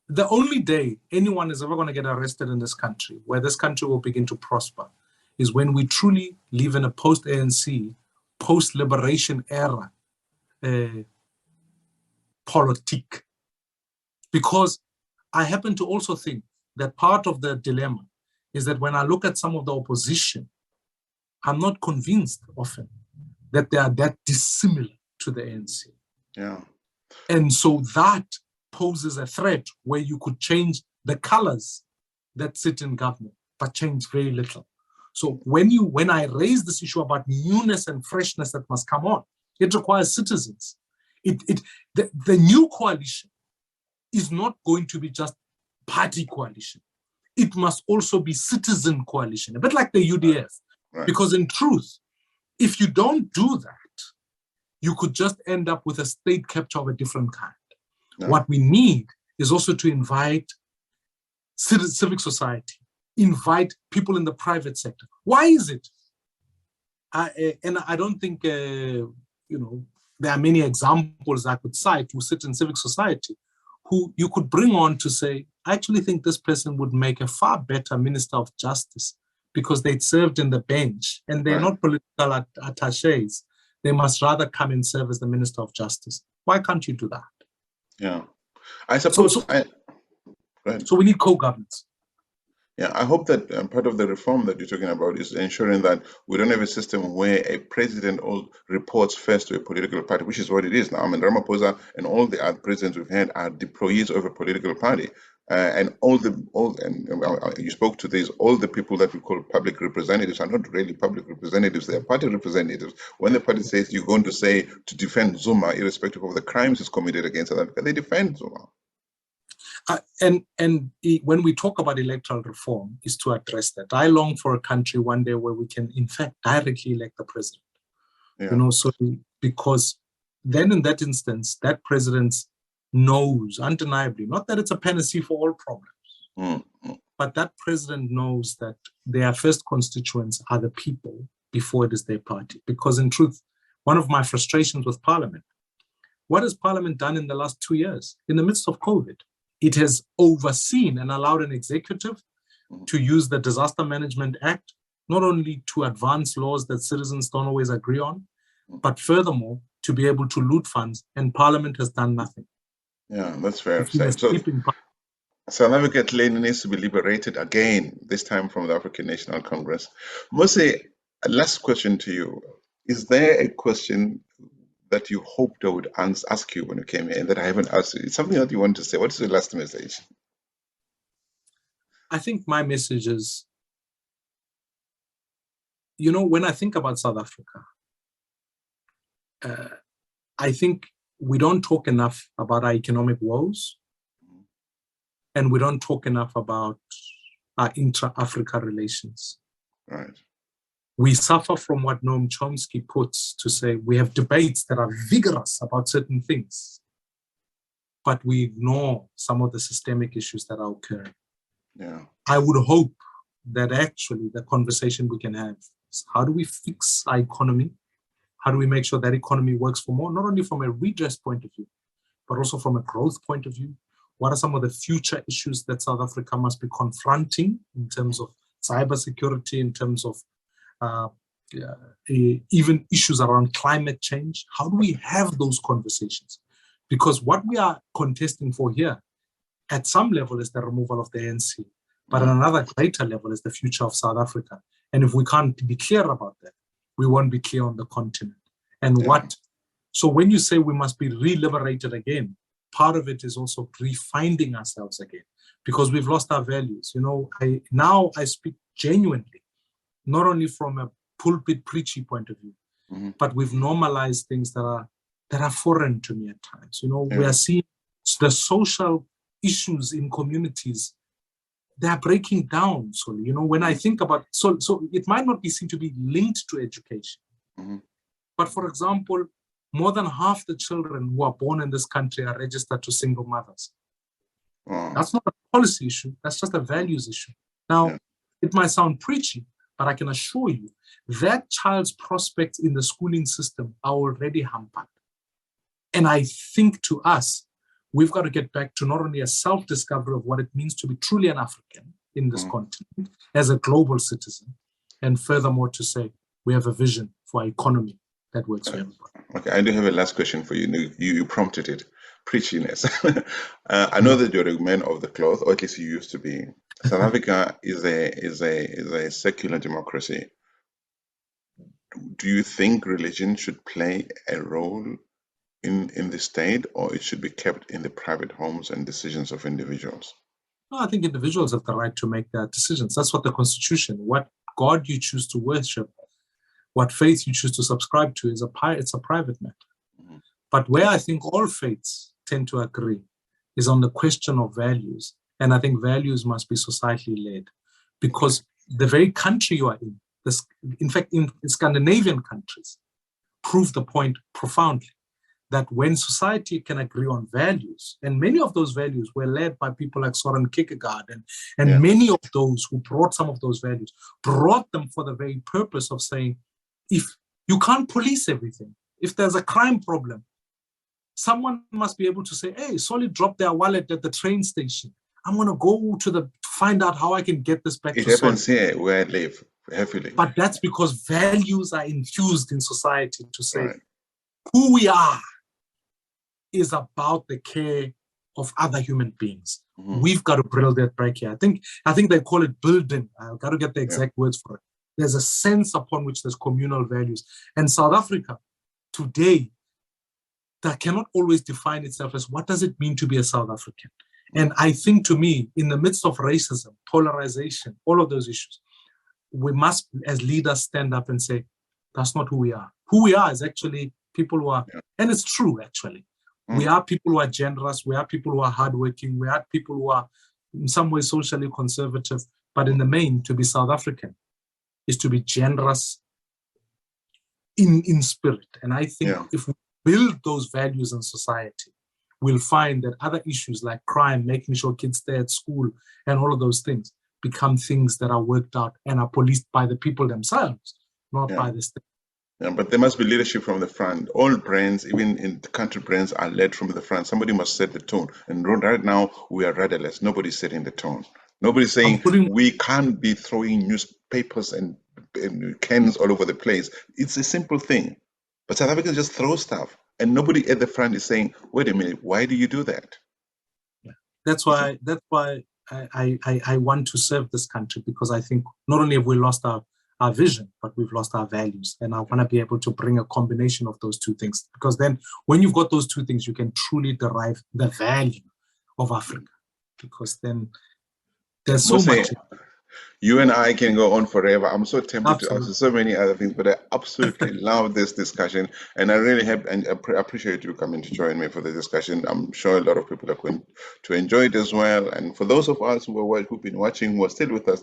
the only day anyone is ever going to get arrested in this country, where this country will begin to prosper, is when we truly live in a post-ANC, post-liberation era politique. Because I happen to also think that part of the dilemma is that when I look at some of the opposition, I'm not convinced often that they are that dissimilar to the ANC. Yeah. And so that poses a threat where you could change the colors that sit in government, but change very little. So when I raise this issue about newness and freshness that must come on, it requires citizens. The new coalition is not going to be just party coalition. It must also be citizen coalition, a bit like the UDF. Right. Because in truth, if you don't do that, you could just end up with a state capture of a different kind. No. What we need is also to invite civic society, invite people in the private sector. Why is it? And I don't think, there are many examples I could cite who sit in civic society who you could bring on to say, I actually think this person would make a far better Minister of Justice because they'd served in the bench and they're not political attachés. They must rather come and serve as the Minister of Justice. Why can't you do that? Yeah, I suppose. So we need co-governance. Yeah, I hope that part of the reform that you're talking about is ensuring that we don't have a system where a president reports first to a political party, which is what it is now. I mean, Ramaphosa and all the other presidents we've had are deployees of a political party. And you spoke to this, all the people that we call public representatives are not really public representatives, they are party representatives. When the party says you're going to say to defend Zuma, irrespective of the crimes he's committed against South Africa, they defend Zuma. And when we talk about electoral reform, is to address that. I long for a country one day where we can, in fact, directly elect the president. Yeah. Because then in that instance, that president knows undeniably, not that it's a panacea for all problems, but that president knows that their first constituents are the people before it is their party. Because in truth, one of my frustrations with Parliament, what has Parliament done in the last 2 years? In the midst of COVID, it has overseen and allowed an executive to use the Disaster Management Act, not only to advance laws that citizens don't always agree on, but furthermore, to be able to loot funds, and Parliament has done nothing. Yeah, that's fair. So South Africa clearly needs to be liberated again, this time from the African National Congress. Mmusi, last question to you. Is there a question that you hoped I would ask you when you came here and that I haven't asked you? It's something that you want to say. What is your last message? I think my message is, when I think about South Africa, I think we don't talk enough about our economic woes, and we don't talk enough about our intra-Africa relations. Right. We suffer from what Noam Chomsky puts to say we have debates that are vigorous about certain things, but we ignore some of the systemic issues that are occurring. Yeah. I would hope that actually the conversation we can have is how do we fix our economy? How do we make sure that economy works for more, not only from a redress point of view, but also from a growth point of view? What are some of the future issues that South Africa must be confronting in terms of cybersecurity, in terms of even issues around climate change? How do we have those conversations? Because what we are contesting for here, at some level, is the removal of the ANC, but at another greater level is the future of South Africa. And if we can't be clear about that, we won't be clear on the continent. And so when you say we must be re-liberated again, part of it is also refinding ourselves again, because we've lost our values. Now I speak genuinely, not only from a pulpit preachy point of view, but we've normalized things that are foreign to me at times. We are seeing the social issues in communities, they are breaking down. So, when I think about, so it might not be seen to be linked to education. But for example, more than half the children who are born in this country are registered to single mothers. That's not a policy issue, that's just a values issue. Now, it might sound preachy, but I can assure you that child's prospects in the schooling system are already hampered. And I think to us, we've got to get back to not only a self-discovery of what it means to be truly an African in this continent, as a global citizen, and furthermore to say, we have a vision for our economy that works for everybody. Okay, I do have a last question for you. You prompted it, preachiness. I know that you're a man of the cloth, or at least you used to be. South Africa is a secular democracy. Do you think religion should play a role in the state, or it should be kept in the private homes and decisions of individuals? No, I think individuals have the right to make their decisions. That's what the Constitution, what God you choose to worship, what faith you choose to subscribe to, it's a private matter. But where I think all faiths tend to agree is on the question of values. And I think values must be societally led, because the very country you are in, in fact, in Scandinavian countries, prove the point profoundly, that when society can agree on values, and many of those values were led by people like Soren Kierkegaard, and many of those who brought some of those values, brought them for the very purpose of saying, if you can't police everything, if there's a crime problem, someone must be able to say, hey, Solly dropped their wallet at the train station. I'm going to go to find out how I can get this back to Solly. It happens here where I live, heavily. But that's because values are infused in society to say, who we are is about the care of other human beings. We've got to build that back here. I think they call it building. I've got to get the exact words for it. There's a sense upon which there's communal values. And South Africa today, that cannot always define itself as what does it mean to be a South African? And I think, to me, in the midst of racism, polarization, all of those issues, we must, as leaders, stand up and say, that's not who we are. Who we are is actually people who are, and it's true, actually. We are people who are generous. We are people who are hardworking. We are people who are in some way socially conservative. But in the main, to be South African is to be generous in spirit. And I think if we build those values in society, we'll find that other issues like crime, making sure kids stay at school, and all of those things become things that are worked out and are policed by the people themselves, not by the state. Yeah, but there must be leadership from the front. All brands, even in the country brands, are led from the front. Somebody must set the tone. And right now, we are rudderless. Nobody's setting the tone. Nobody's saying we can't be throwing newspapers and cans all over the place. It's a simple thing. But South Africans just throw stuff. And nobody at the front is saying, wait a minute, why do you do that? Yeah. That's why I want to serve this country, because I think not only have we lost our vision, but we've lost our values. And I want to be able to bring a combination of those two things, because then when you've got those two things, you can truly derive the value of Africa, because then there's so much. You and I can go on forever. I'm so tempted to ask so many other things, but I absolutely love this discussion. And I really have and appreciate you coming to join me for the discussion. I'm sure a lot of people are going to enjoy it as well. And for those of us who've been watching, who are still with us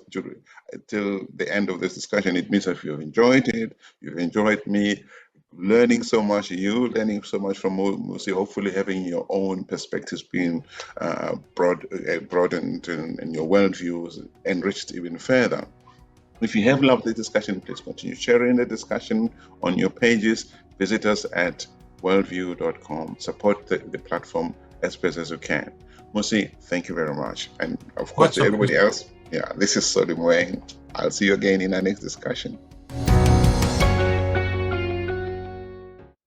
till the end of this discussion, it means if you've enjoyed it, you've enjoyed me learning so much, you learning so much from Mmusi, hopefully having your own perspectives being broadened and your worldviews enriched even further. If you have loved the discussion, please continue sharing the discussion on your pages. Visit us at worldview.com. Support the platform as best as you can. Mmusi, thank you very much. And of course, to everybody else, this is Mmusi Maimane. I'll see you again in our next discussion.